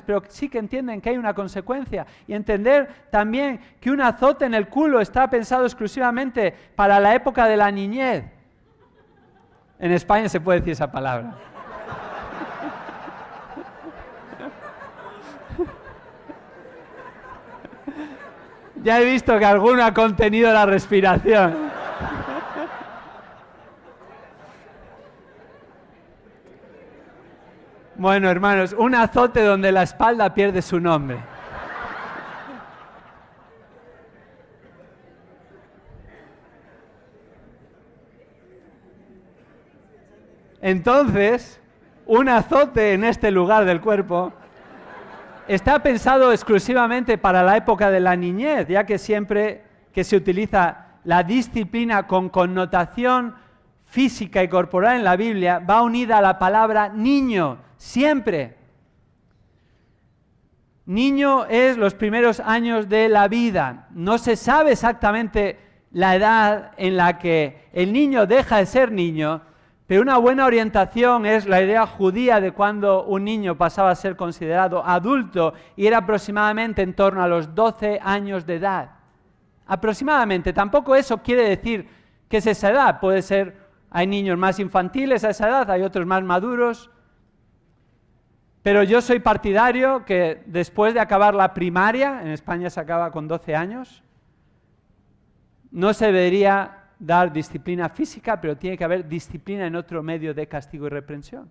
pero sí que entienden que hay una consecuencia. Y entender también que un azote en el culo está pensado exclusivamente para la época de la niñez. En España se puede decir esa palabra. Ya he visto que alguno ha contenido la respiración. Bueno, hermanos, un azote donde la espalda pierde su nombre. Entonces, un azote en este lugar del cuerpo está pensado exclusivamente para la época de la niñez, ya que siempre que se utiliza la disciplina con connotación física y corporal en la Biblia, va unida a la palabra niño, siempre. Niño es los primeros años de la vida. No se sabe exactamente la edad en la que el niño deja de ser niño, pero una buena orientación es la idea judía de cuando un niño pasaba a ser considerado adulto y era aproximadamente en torno a los 12 años de edad. Aproximadamente, tampoco eso quiere decir que es esa edad, puede ser, hay niños más infantiles a esa edad, hay otros más maduros, pero yo soy partidario que después de acabar la primaria, en España se acaba con 12 años, no se debería dar disciplina física, pero tiene que haber disciplina en otro medio de castigo y reprensión.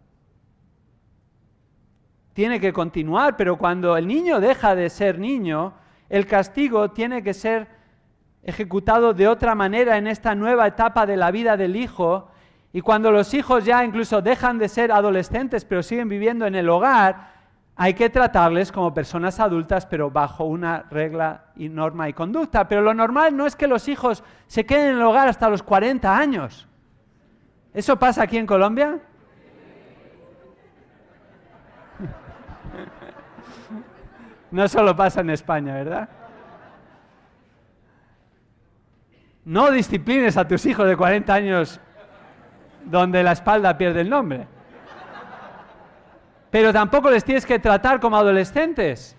Tiene que continuar, pero cuando el niño deja de ser niño, el castigo tiene que ser ejecutado de otra manera en esta nueva etapa de la vida del hijo, y cuando los hijos ya incluso dejan de ser adolescentes, pero siguen viviendo en el hogar, hay que tratarles como personas adultas, pero bajo una regla y norma y conducta. Pero lo normal no es que los hijos se queden en el hogar hasta los 40 años. ¿Eso pasa aquí en Colombia? No solo pasa en España, ¿verdad? No disciplines a tus hijos de 40 años donde la espalda pierde el nombre. Pero tampoco les tienes que tratar como adolescentes.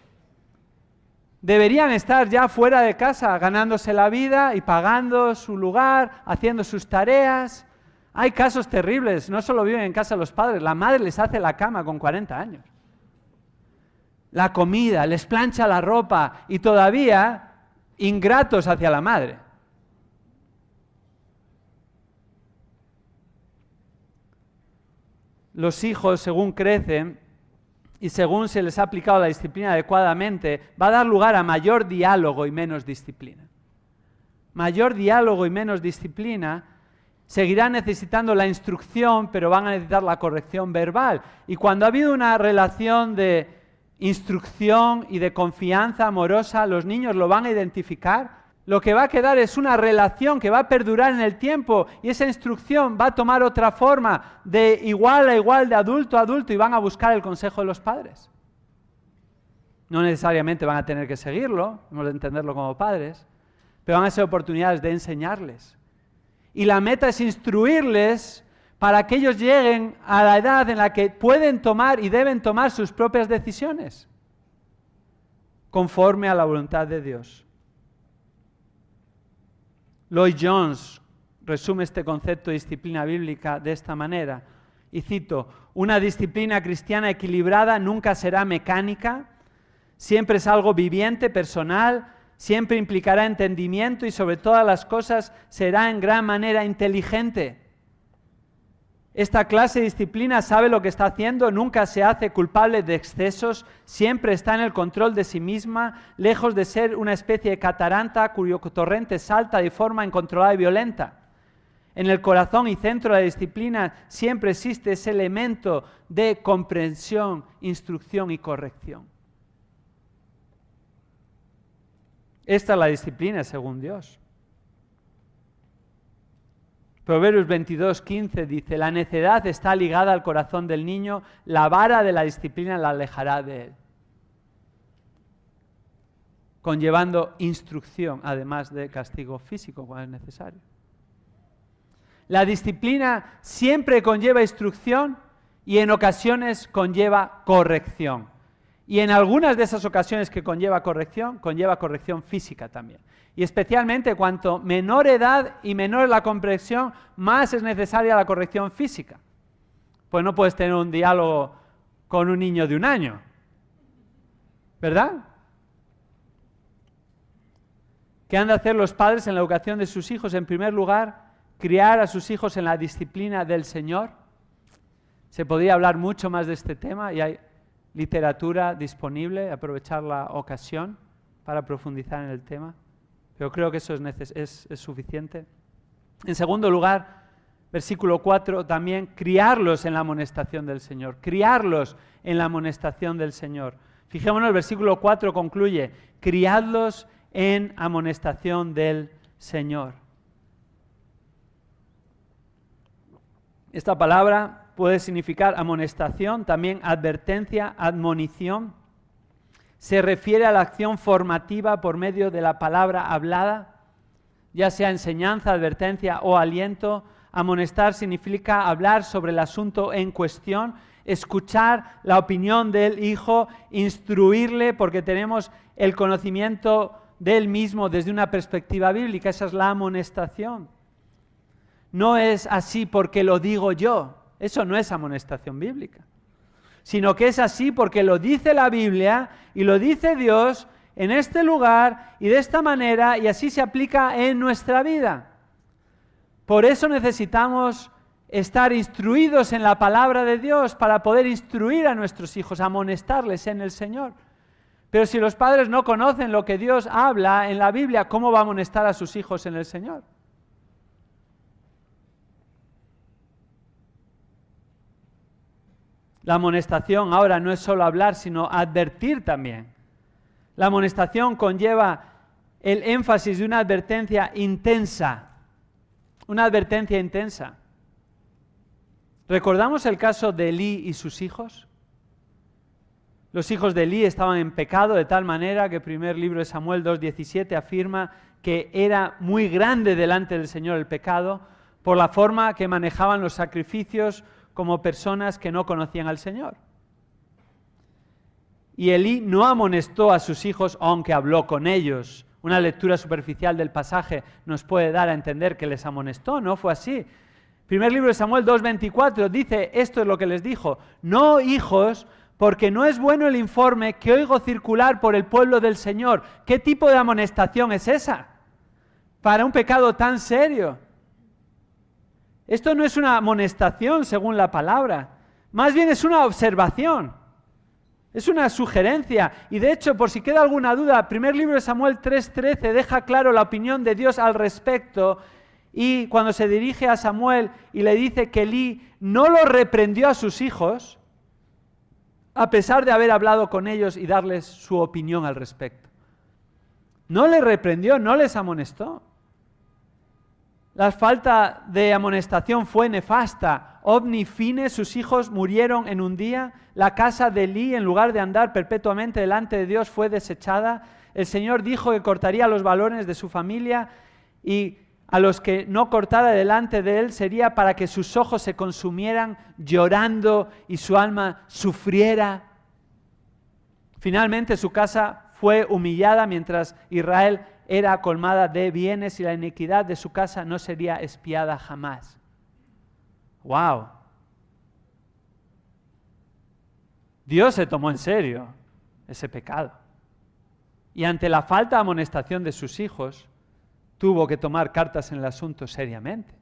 Deberían estar ya fuera de casa, ganándose la vida y pagando su lugar, haciendo sus tareas. Hay casos terribles, no solo viven en casa los padres, la madre les hace la cama con 40 años. La comida, les plancha la ropa y todavía ingratos hacia la madre. Los hijos, según crecen y según se les ha aplicado la disciplina adecuadamente, va a dar lugar a mayor diálogo y menos disciplina. Mayor diálogo y menos disciplina, seguirán necesitando la instrucción, pero van a necesitar la corrección verbal. Y cuando ha habido una relación de instrucción y de confianza amorosa, los niños lo van a identificar. Lo que va a quedar es una relación que va a perdurar en el tiempo y esa instrucción va a tomar otra forma de igual a igual, de adulto a adulto, y van a buscar el consejo de los padres. No necesariamente van a tener que seguirlo, hemos de entenderlo como padres, pero van a ser oportunidades de enseñarles. Y la meta es instruirles para que ellos lleguen a la edad en la que pueden tomar y deben tomar sus propias decisiones, conforme a la voluntad de Dios. Lloyd Jones resume este concepto de disciplina bíblica de esta manera, y cito: una disciplina cristiana equilibrada nunca será mecánica, siempre es algo viviente, personal, siempre implicará entendimiento y sobre todas las cosas será en gran manera inteligente. Esta clase de disciplina sabe lo que está haciendo, nunca se hace culpable de excesos, siempre está en el control de sí misma, lejos de ser una especie de catarata cuyo torrente salta de forma incontrolada y violenta. En el corazón y centro de la disciplina siempre existe ese elemento de comprensión, instrucción y corrección. Esta es la disciplina según Dios. Proverbios 22:15 dice, la necedad está ligada al corazón del niño, la vara de la disciplina la alejará de él. Conllevando instrucción, además de castigo físico cuando es necesario. La disciplina siempre conlleva instrucción y en ocasiones conlleva corrección. Y en algunas de esas ocasiones que conlleva corrección física también. Y especialmente cuanto menor edad y menor la comprensión, más es necesaria la corrección física. Pues no puedes tener un diálogo con un niño de 1 año, ¿verdad? ¿Qué han de hacer los padres en la educación de sus hijos? En primer lugar, criar a sus hijos en la disciplina del Señor. Se podría hablar mucho más de este tema y hay literatura disponible, aprovechar la ocasión para profundizar en el tema, pero creo que eso es suficiente. En segundo lugar, versículo 4, también criarlos en la amonestación del Señor, criarlos en la amonestación del Señor. Fijémonos, el versículo 4 concluye, criadlos en amonestación del Señor. Esta palabra puede significar amonestación, también advertencia, admonición. Se refiere a la acción formativa por medio de la palabra hablada, ya sea enseñanza, advertencia o aliento. Amonestar significa hablar sobre el asunto en cuestión, escuchar la opinión del hijo, instruirle porque tenemos el conocimiento del mismo desde una perspectiva bíblica. Esa es la amonestación. No es así porque lo digo yo. Eso no es amonestación bíblica, sino que es así porque lo dice la Biblia y lo dice Dios en este lugar y de esta manera y así se aplica en nuestra vida. Por eso necesitamos estar instruidos en la palabra de Dios para poder instruir a nuestros hijos, amonestarles en el Señor. Pero si los padres no conocen lo que Dios habla en la Biblia, ¿cómo va a amonestar a sus hijos en el Señor? La amonestación ahora no es solo hablar, sino advertir también. La amonestación conlleva el énfasis de una advertencia intensa. Una advertencia intensa. ¿Recordamos el caso de Elí y sus hijos? Los hijos de Elí estaban en pecado de tal manera que el primer libro de Samuel 2:17 afirma que era muy grande delante del Señor el pecado por la forma que manejaban los sacrificios como personas que no conocían al Señor. Y Elí no amonestó a sus hijos, aunque habló con ellos. Una lectura superficial del pasaje nos puede dar a entender que les amonestó, no fue así. Primer libro de Samuel 2:24 dice, esto es lo que les dijo, no hijos, porque no es bueno el informe que oigo circular por el pueblo del Señor. ¿Qué tipo de amonestación es esa? Para un pecado tan serio. Esto no es una amonestación según la palabra, más bien es una observación, es una sugerencia. Y de hecho, por si queda alguna duda, primer libro de Samuel 3:13 deja claro la opinión de Dios al respecto. Y cuando se dirige a Samuel y le dice que Elí no lo reprendió a sus hijos, a pesar de haber hablado con ellos y darles su opinión al respecto. No les reprendió, no les amonestó. La falta de amonestación fue nefasta. Ovni y Fine, sus hijos, murieron en un día. La casa de Elí, en lugar de andar perpetuamente delante de Dios, fue desechada. El Señor dijo que cortaría los balones de su familia y a los que no cortara delante de él sería para que sus ojos se consumieran llorando y su alma sufriera. Finalmente su casa fue humillada mientras Israel era colmada de bienes y la iniquidad de su casa no sería expiada jamás. ¡Wow! Dios se tomó en serio ese pecado. Y ante la falta de amonestación de sus hijos, tuvo que tomar cartas en el asunto seriamente.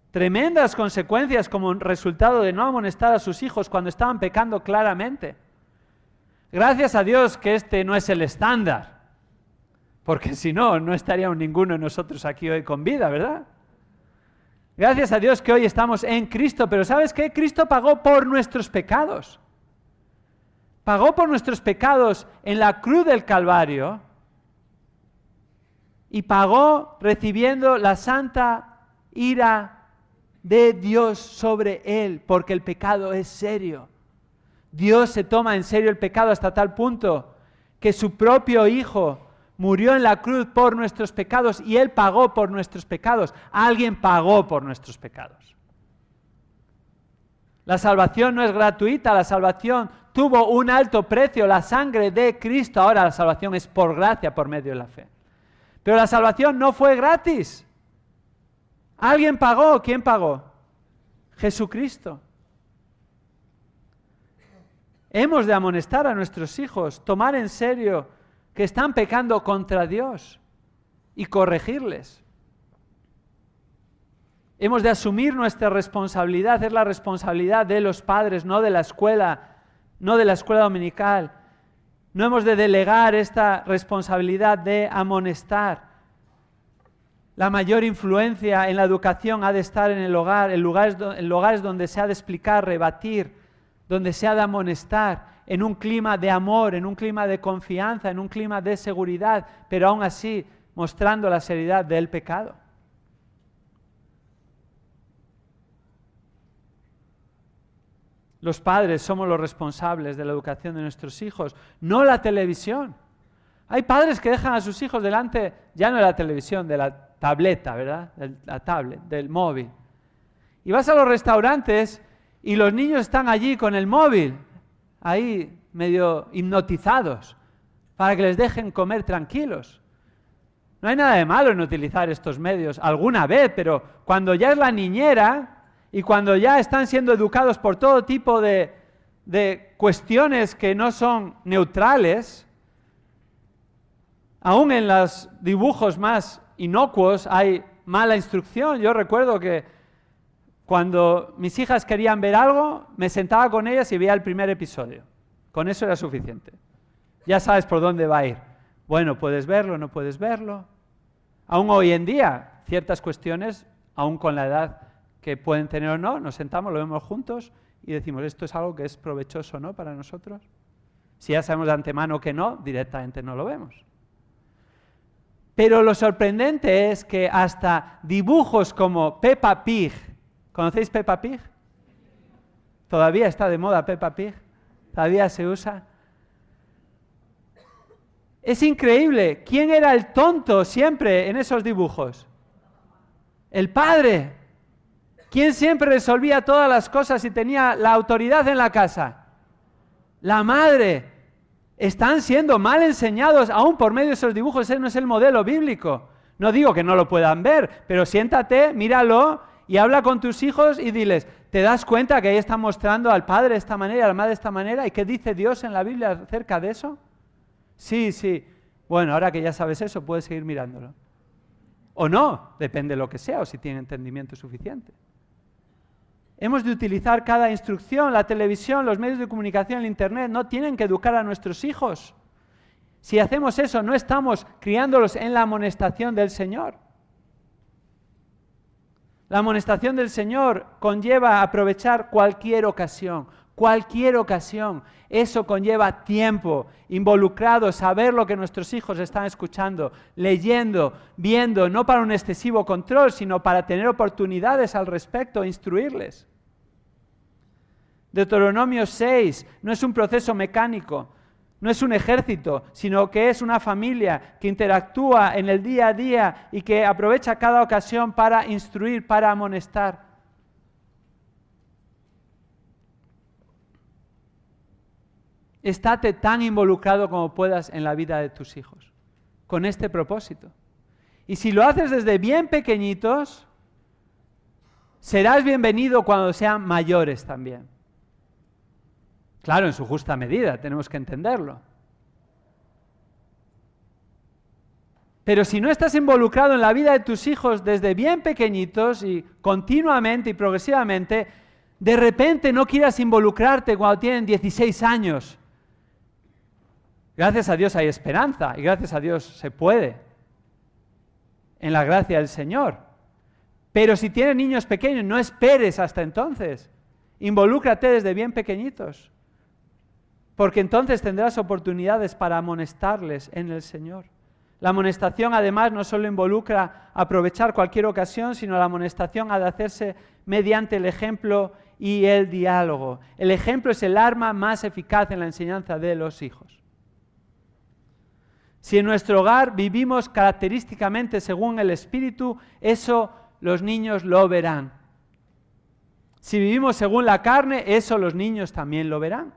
Tremendas consecuencias como resultado de no amonestar a sus hijos cuando estaban pecando claramente. Gracias a Dios que este no es el estándar, porque si no, no estaríamos ninguno de nosotros aquí hoy con vida, ¿verdad? Gracias a Dios que hoy estamos en Cristo, pero ¿sabes qué? Cristo pagó por nuestros pecados. pagó por nuestros pecados en la cruz del Calvario y pagó recibiendo la santa ira de Dios sobre él, porque el pecado es serio. Dios se toma en serio el pecado hasta tal punto que su propio Hijo murió en la cruz por nuestros pecados y Él pagó por nuestros pecados. Alguien pagó por nuestros pecados. La salvación no es gratuita, la salvación tuvo un alto precio, la sangre de Cristo. Ahora la salvación es por gracia, por medio de la fe. Pero la salvación no fue gratis. Alguien pagó. ¿Quién pagó? Jesucristo. Hemos de amonestar a nuestros hijos, tomar en serio que están pecando contra Dios y corregirles. Hemos de asumir nuestra responsabilidad, es la responsabilidad de los padres, no de la escuela dominical. No hemos de delegar esta responsabilidad de amonestar. La mayor influencia en la educación ha de estar en el hogar, en lugares donde se ha de explicar, rebatir, donde se ha de amonestar, en un clima de amor, en un clima de confianza, en un clima de seguridad, pero aún así mostrando la seriedad del pecado. Los padres somos los responsables de la educación de nuestros hijos, no la televisión. Hay padres que dejan a sus hijos delante, ya no de la televisión, de la tableta, ¿verdad? De la tablet, del móvil. Y vas a los restaurantes y los niños están allí con el móvil, ahí medio hipnotizados, para que les dejen comer tranquilos. No hay nada de malo en utilizar estos medios alguna vez, pero cuando ya es la niñera y cuando ya están siendo educados por todo tipo de cuestiones que no son neutrales, aún en los dibujos más inocuos hay mala instrucción. Yo recuerdo que cuando mis hijas querían ver algo, me sentaba con ellas y veía el primer episodio. Con eso era suficiente. Ya sabes por dónde va a ir. Bueno, puedes verlo, no puedes verlo. Aún hoy en día, ciertas cuestiones, aún con la edad que pueden tener o no, nos sentamos, lo vemos juntos y decimos, esto es algo que es provechoso, ¿no?, para nosotros. Si ya sabemos de antemano que no, directamente no lo vemos. Pero lo sorprendente es que hasta dibujos como Peppa Pig, ¿conocéis Peppa Pig? Todavía está de moda Peppa Pig, todavía se usa. Es increíble, ¿quién era el tonto siempre en esos dibujos? El padre. ¿Quién siempre resolvía todas las cosas y tenía la autoridad en la casa? La madre. Están siendo mal enseñados aún por medio de esos dibujos. Ese no es el modelo bíblico. No digo que no lo puedan ver, pero siéntate, míralo y habla con tus hijos y diles, ¿te das cuenta que ahí están mostrando al padre de esta manera y a la madre de esta manera? ¿Y qué dice Dios en la Biblia acerca de eso? Sí, sí. Bueno, ahora que ya sabes eso, puedes seguir mirándolo. O no, depende de lo que sea, o si tiene entendimiento suficiente. Hemos de utilizar cada instrucción, la televisión, los medios de comunicación, el internet, no tienen que educar a nuestros hijos. Si hacemos eso, no estamos criándolos en la amonestación del Señor. La amonestación del Señor conlleva aprovechar cualquier ocasión. Eso conlleva tiempo, involucrado, saber lo que nuestros hijos están escuchando, leyendo, viendo, no para un excesivo control, sino para tener oportunidades al respecto, instruirles. Deuteronomio 6 no es un proceso mecánico, no es un ejército, sino que es una familia que interactúa en el día a día y que aprovecha cada ocasión para instruir, para amonestar. Estate tan involucrado como puedas en la vida de tus hijos, con este propósito. Y si lo haces desde bien pequeñitos, serás bienvenido cuando sean mayores también. Claro, en su justa medida, tenemos que entenderlo. Pero si no estás involucrado en la vida de tus hijos desde bien pequeñitos y continuamente y progresivamente, de repente no quieras involucrarte cuando tienen 16 años. Gracias a Dios hay esperanza y gracias a Dios se puede, en la gracia del Señor. Pero si tienes niños pequeños, no esperes hasta entonces. Involúcrate desde bien pequeñitos. porque entonces tendrás oportunidades para amonestarles en el Señor. La amonestación además no solo involucra aprovechar cualquier ocasión, sino la amonestación ha de hacerse mediante el ejemplo y el diálogo. El ejemplo es el arma más eficaz en la enseñanza de los hijos. Si en nuestro hogar vivimos característicamente según el Espíritu, eso los niños lo verán. Si vivimos según la carne, eso los niños también lo verán.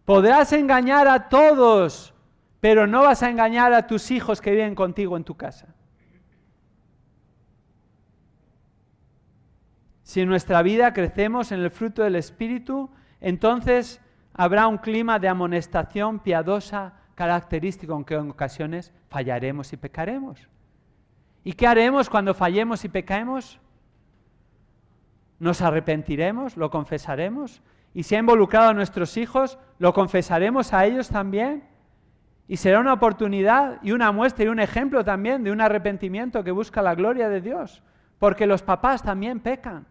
Podrás engañar a todos, pero no vas a engañar a tus hijos que viven contigo en tu casa. Si en nuestra vida crecemos en el fruto del Espíritu, entonces habrá un clima de amonestación piadosa característico, aunque en ocasiones fallaremos y pecaremos. ¿Y qué haremos cuando fallemos y pequemos? ¿Nos arrepentiremos? ¿Lo confesaremos? Y si ha involucrado a nuestros hijos, ¿lo confesaremos a ellos también? Y será una oportunidad y una muestra y un ejemplo también de un arrepentimiento que busca la gloria de Dios, porque los papás también pecan.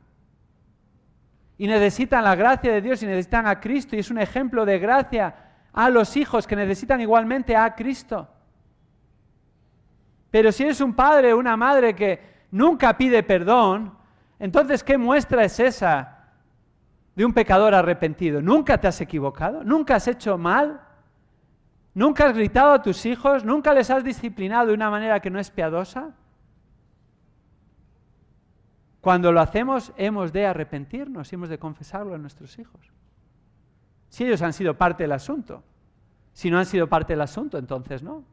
Y necesitan la gracia de Dios y necesitan a Cristo, y es un ejemplo de gracia a los hijos que necesitan igualmente a Cristo. Pero si eres un padre o una madre que nunca pide perdón, entonces ¿qué muestra es esa de un pecador arrepentido? ¿Nunca te has equivocado? ¿Nunca has hecho mal? ¿Nunca has gritado a tus hijos? ¿Nunca les has disciplinado de una manera que no es piadosa? Cuando lo hacemos, hemos de arrepentirnos y hemos de confesarlo a nuestros hijos. Si ellos han sido parte del asunto. Si no han sido parte del asunto, entonces no.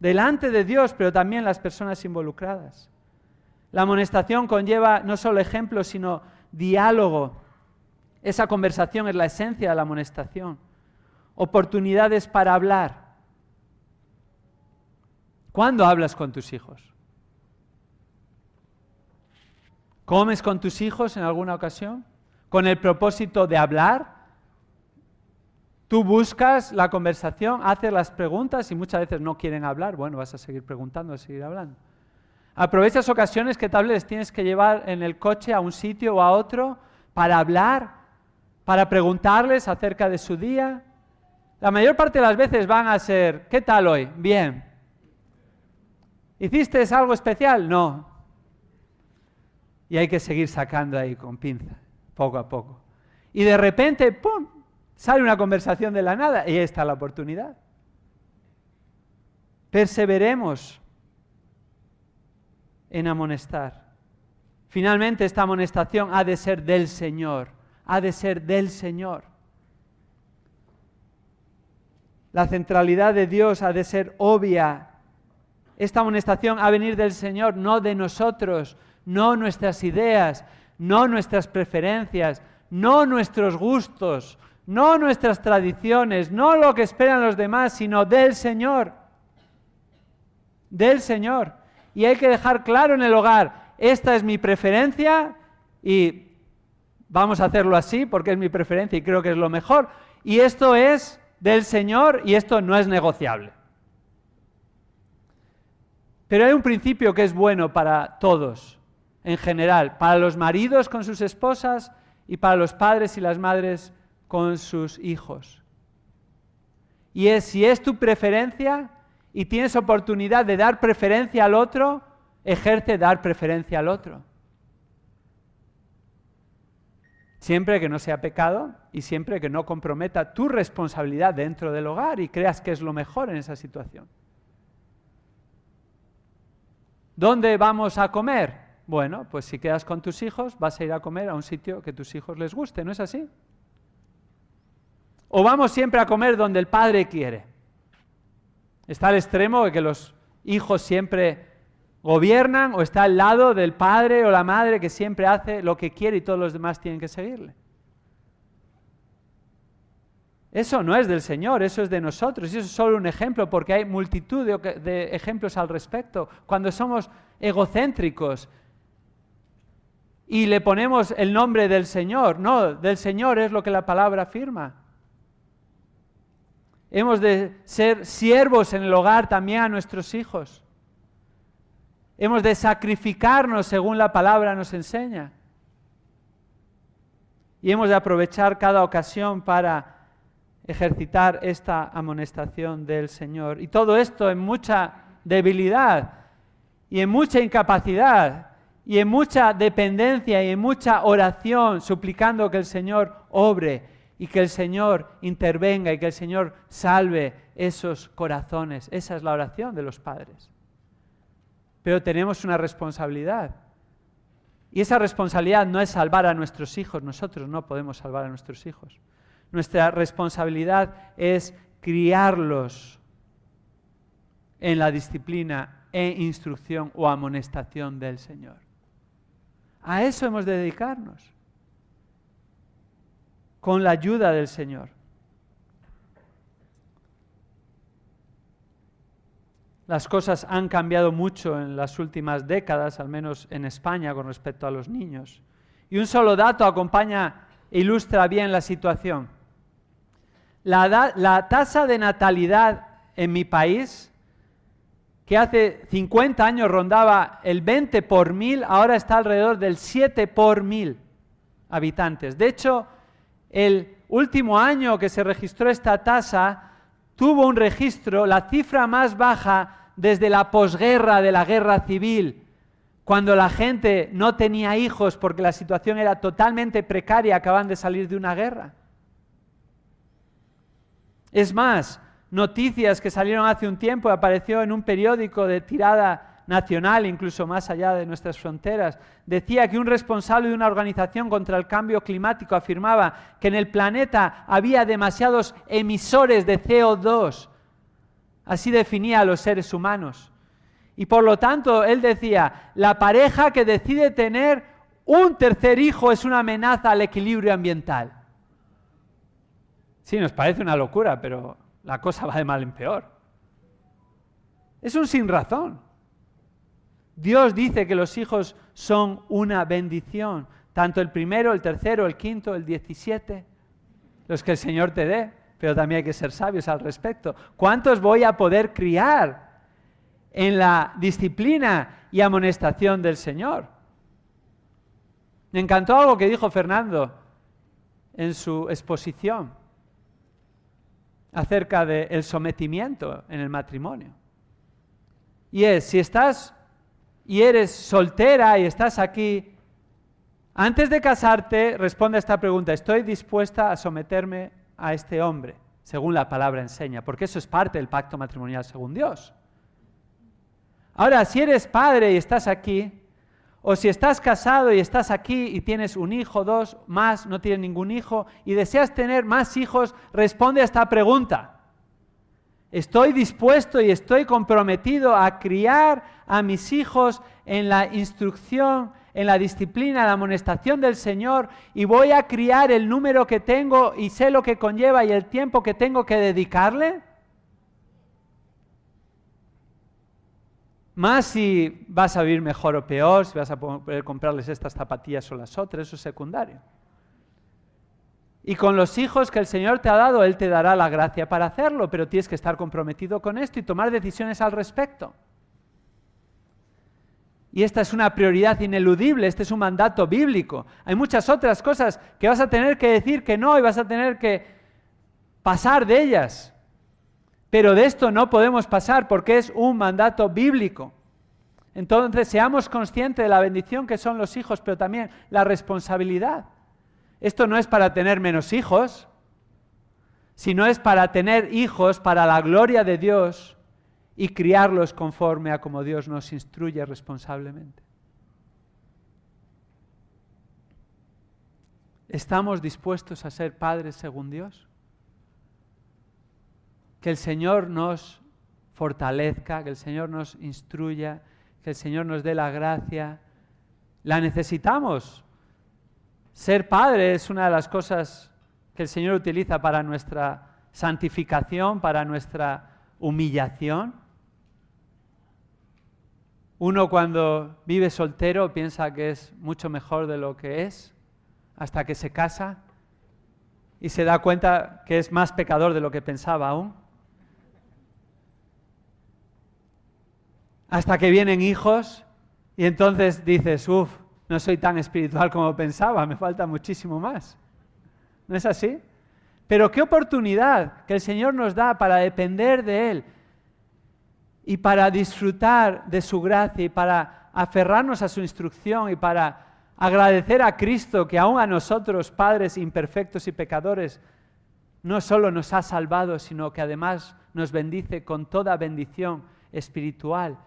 Delante de Dios, pero también las personas involucradas. La amonestación conlleva no solo ejemplo, sino diálogo. Esa conversación es la esencia de la amonestación. Oportunidades para hablar. ¿Cuándo hablas con tus hijos? ¿Comes con tus hijos en alguna ocasión? ¿Con el propósito de hablar? Tú buscas la conversación, haces las preguntas y muchas veces no quieren hablar. Bueno, vas a seguir preguntando, a seguir hablando. Aprovechas ocasiones que tal vez les tienes que llevar en el coche a un sitio o a otro para hablar, para preguntarles acerca de su día. La mayor parte de las veces van a ser, ¿qué tal hoy? Bien. ¿Hiciste algo especial? No. Y hay que seguir sacando ahí con pinza, poco a poco. Y de repente, ¡pum!, sale una conversación de la nada y ahí está la oportunidad. Perseveremos en amonestar. Finalmente, esta amonestación ha de ser del Señor, ha de ser del Señor. La centralidad de Dios ha de ser obvia. Esta amonestación ha de venir del Señor, no de nosotros, no nuestras ideas, no nuestras preferencias, no nuestros gustos, no nuestras tradiciones, no lo que esperan los demás, sino del Señor. Del Señor. Y hay que dejar claro en el hogar, esta es mi preferencia y vamos a hacerlo así porque es mi preferencia y creo que es lo mejor. Y esto es del Señor y esto no es negociable. Pero hay un principio que es bueno para todos, en general, para los maridos con sus esposas y para los padres y las madres con sus hijos. Y es, si es tu preferencia y tienes oportunidad de dar preferencia al otro, ejerce dar preferencia al otro. Siempre que no sea pecado y siempre que no comprometa tu responsabilidad dentro del hogar y creas que es lo mejor en esa situación. ¿Dónde vamos a comer? Bueno, pues si quedas con tus hijos, vas a ir a comer a un sitio que a tus hijos les guste, ¿no es así? O vamos siempre a comer donde el padre quiere. Está al extremo de que los hijos siempre gobiernan o está al lado del padre o la madre que siempre hace lo que quiere y todos los demás tienen que seguirle. Eso no es del Señor, eso es de nosotros. Y eso es solo un ejemplo porque hay multitud de ejemplos al respecto. Cuando somos egocéntricos y le ponemos el nombre del Señor, no, del Señor es lo que la palabra afirma. Hemos de ser siervos en el hogar también a nuestros hijos. Hemos de sacrificarnos según la palabra nos enseña. y hemos de aprovechar cada ocasión para ejercitar esta amonestación del Señor. Y todo esto en mucha debilidad y en mucha incapacidad y en mucha dependencia y en mucha oración, suplicando que el Señor obre y que el Señor intervenga y que el Señor salve esos corazones. Esa es la oración de los padres. Pero tenemos una responsabilidad. Y esa responsabilidad no es salvar a nuestros hijos. Nosotros no podemos salvar a nuestros hijos. Nuestra responsabilidad es criarlos en la disciplina e instrucción o amonestación del Señor. A eso hemos de dedicarnos, con la ayuda del Señor. Las cosas han cambiado mucho en las últimas décadas, al menos en España, con respecto a los niños. Y un solo dato ilustra bien la situación. La tasa de natalidad en mi país, que hace 50 años rondaba el 20 por 1000, ahora está alrededor del 7 por 1000 habitantes. De hecho, el último año que se registró esta tasa, tuvo un registro, la cifra más baja desde la posguerra de la guerra civil, cuando la gente no tenía hijos porque la situación era totalmente precaria, acaban de salir de una guerra. Es más, noticias que salieron hace un tiempo, apareció en un periódico de tirada nacional, incluso más allá de nuestras fronteras, decía que un responsable de una organización contra el cambio climático afirmaba que en el planeta había demasiados emisores de CO2. Así definía a los seres humanos. Y por lo tanto, él decía, la pareja que decide tener un tercer hijo es una amenaza al equilibrio ambiental. Sí, nos parece una locura, pero la cosa va de mal en peor. Es un sinrazón. Dios dice que los hijos son una bendición, tanto el primero, el tercero, el quinto, el 17, los que el Señor te dé, pero también hay que ser sabios al respecto. ¿Cuántos voy a poder criar en la disciplina y amonestación del Señor? Me encantó algo que dijo Fernando en su exposición acerca del sometimiento en el matrimonio. Y es, si estás y eres soltera y estás aquí, antes de casarte, responde a esta pregunta: ¿estoy dispuesta a someterme a este hombre? Según la palabra enseña, porque eso es parte del pacto matrimonial según Dios. Ahora, si eres padre y estás aquí, o si estás casado y estás aquí y tienes un hijo, dos más, no tienes ningún hijo y deseas tener más hijos, responde a esta pregunta. ¿Estoy dispuesto y estoy comprometido a criar a mis hijos en la instrucción, en la disciplina, la amonestación del Señor, y voy a criar el número que tengo y sé lo que conlleva y el tiempo que tengo que dedicarle? Más si vas a vivir mejor o peor, si vas a poder comprarles estas zapatillas o las otras, eso es secundario. Y con los hijos que el Señor te ha dado, Él te dará la gracia para hacerlo, pero tienes que estar comprometido con esto y tomar decisiones al respecto. Y esta es una prioridad ineludible, este es un mandato bíblico. Hay muchas otras cosas que vas a tener que decir que no y vas a tener que pasar de ellas. Pero de esto no podemos pasar porque es un mandato bíblico. Entonces, seamos conscientes de la bendición que son los hijos, pero también la responsabilidad. Esto no es para tener menos hijos, sino es para tener hijos para la gloria de Dios y criarlos conforme a como Dios nos instruye responsablemente. ¿Estamos dispuestos a ser padres según Dios? Que el Señor nos fortalezca, que el Señor nos instruya, que el Señor nos dé la gracia. La necesitamos. Ser padre es una de las cosas que el Señor utiliza para nuestra santificación, para nuestra humillación. Uno cuando vive soltero piensa que es mucho mejor de lo que es, hasta que se casa y se da cuenta que es más pecador de lo que pensaba aún. Hasta que vienen hijos y entonces dices, no soy tan espiritual como pensaba, me falta muchísimo más. ¿No es así? Pero qué oportunidad que el Señor nos da para depender de Él y para disfrutar de su gracia y para aferrarnos a su instrucción y para agradecer a Cristo que aún a nosotros, padres imperfectos y pecadores, no solo nos ha salvado, sino que además nos bendice con toda bendición espiritual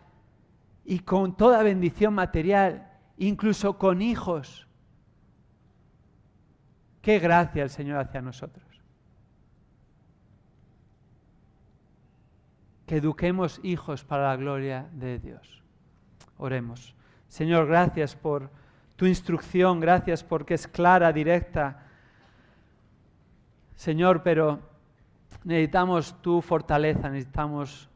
y con toda bendición material, incluso con hijos. Qué gracia el Señor hacia nosotros. Que eduquemos hijos para la gloria de Dios. Oremos. Señor, gracias por tu instrucción, gracias porque es clara, directa. Señor, pero necesitamos tu fortaleza, necesitamos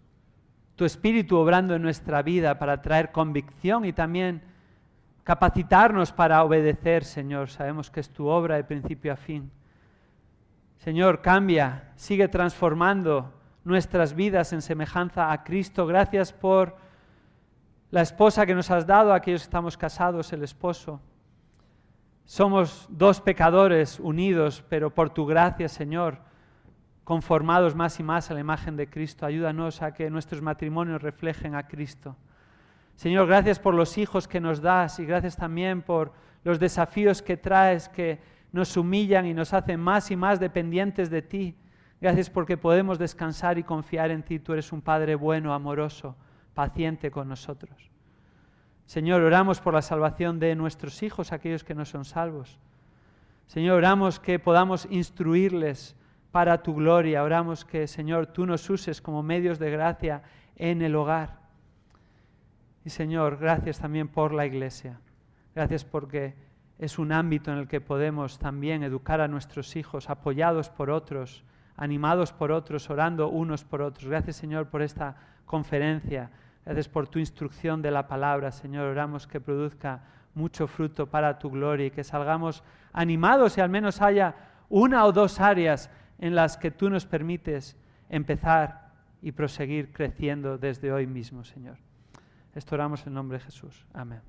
tu Espíritu obrando en nuestra vida para traer convicción y también capacitarnos para obedecer, Señor. Sabemos que es tu obra de principio a fin. Señor, cambia, sigue transformando nuestras vidas en semejanza a Cristo. Gracias por la esposa que nos has dado, aquellos que estamos casados, el esposo. Somos dos pecadores unidos, pero por tu gracia, Señor, conformados más y más a la imagen de Cristo. Ayúdanos a que nuestros matrimonios reflejen a Cristo. Señor, gracias por los hijos que nos das y gracias también por los desafíos que traes, que nos humillan y nos hacen más y más dependientes de ti. Gracias porque podemos descansar y confiar en ti. Tú eres un Padre bueno, amoroso, paciente con nosotros. Señor, oramos por la salvación de nuestros hijos, aquellos que no son salvos. Señor, oramos que podamos instruirles para tu gloria. Oramos que, Señor, tú nos uses como medios de gracia en el hogar. Y, Señor, gracias también por la Iglesia. Gracias porque es un ámbito en el que podemos también educar a nuestros hijos, apoyados por otros, animados por otros, orando unos por otros. Gracias, Señor, por esta conferencia. Gracias por tu instrucción de la palabra, Señor. Oramos que produzca mucho fruto para tu gloria y que salgamos animados y al menos haya una o dos áreas en las que tú nos permites empezar y proseguir creciendo desde hoy mismo, Señor. Esto oramos en nombre de Jesús. Amén.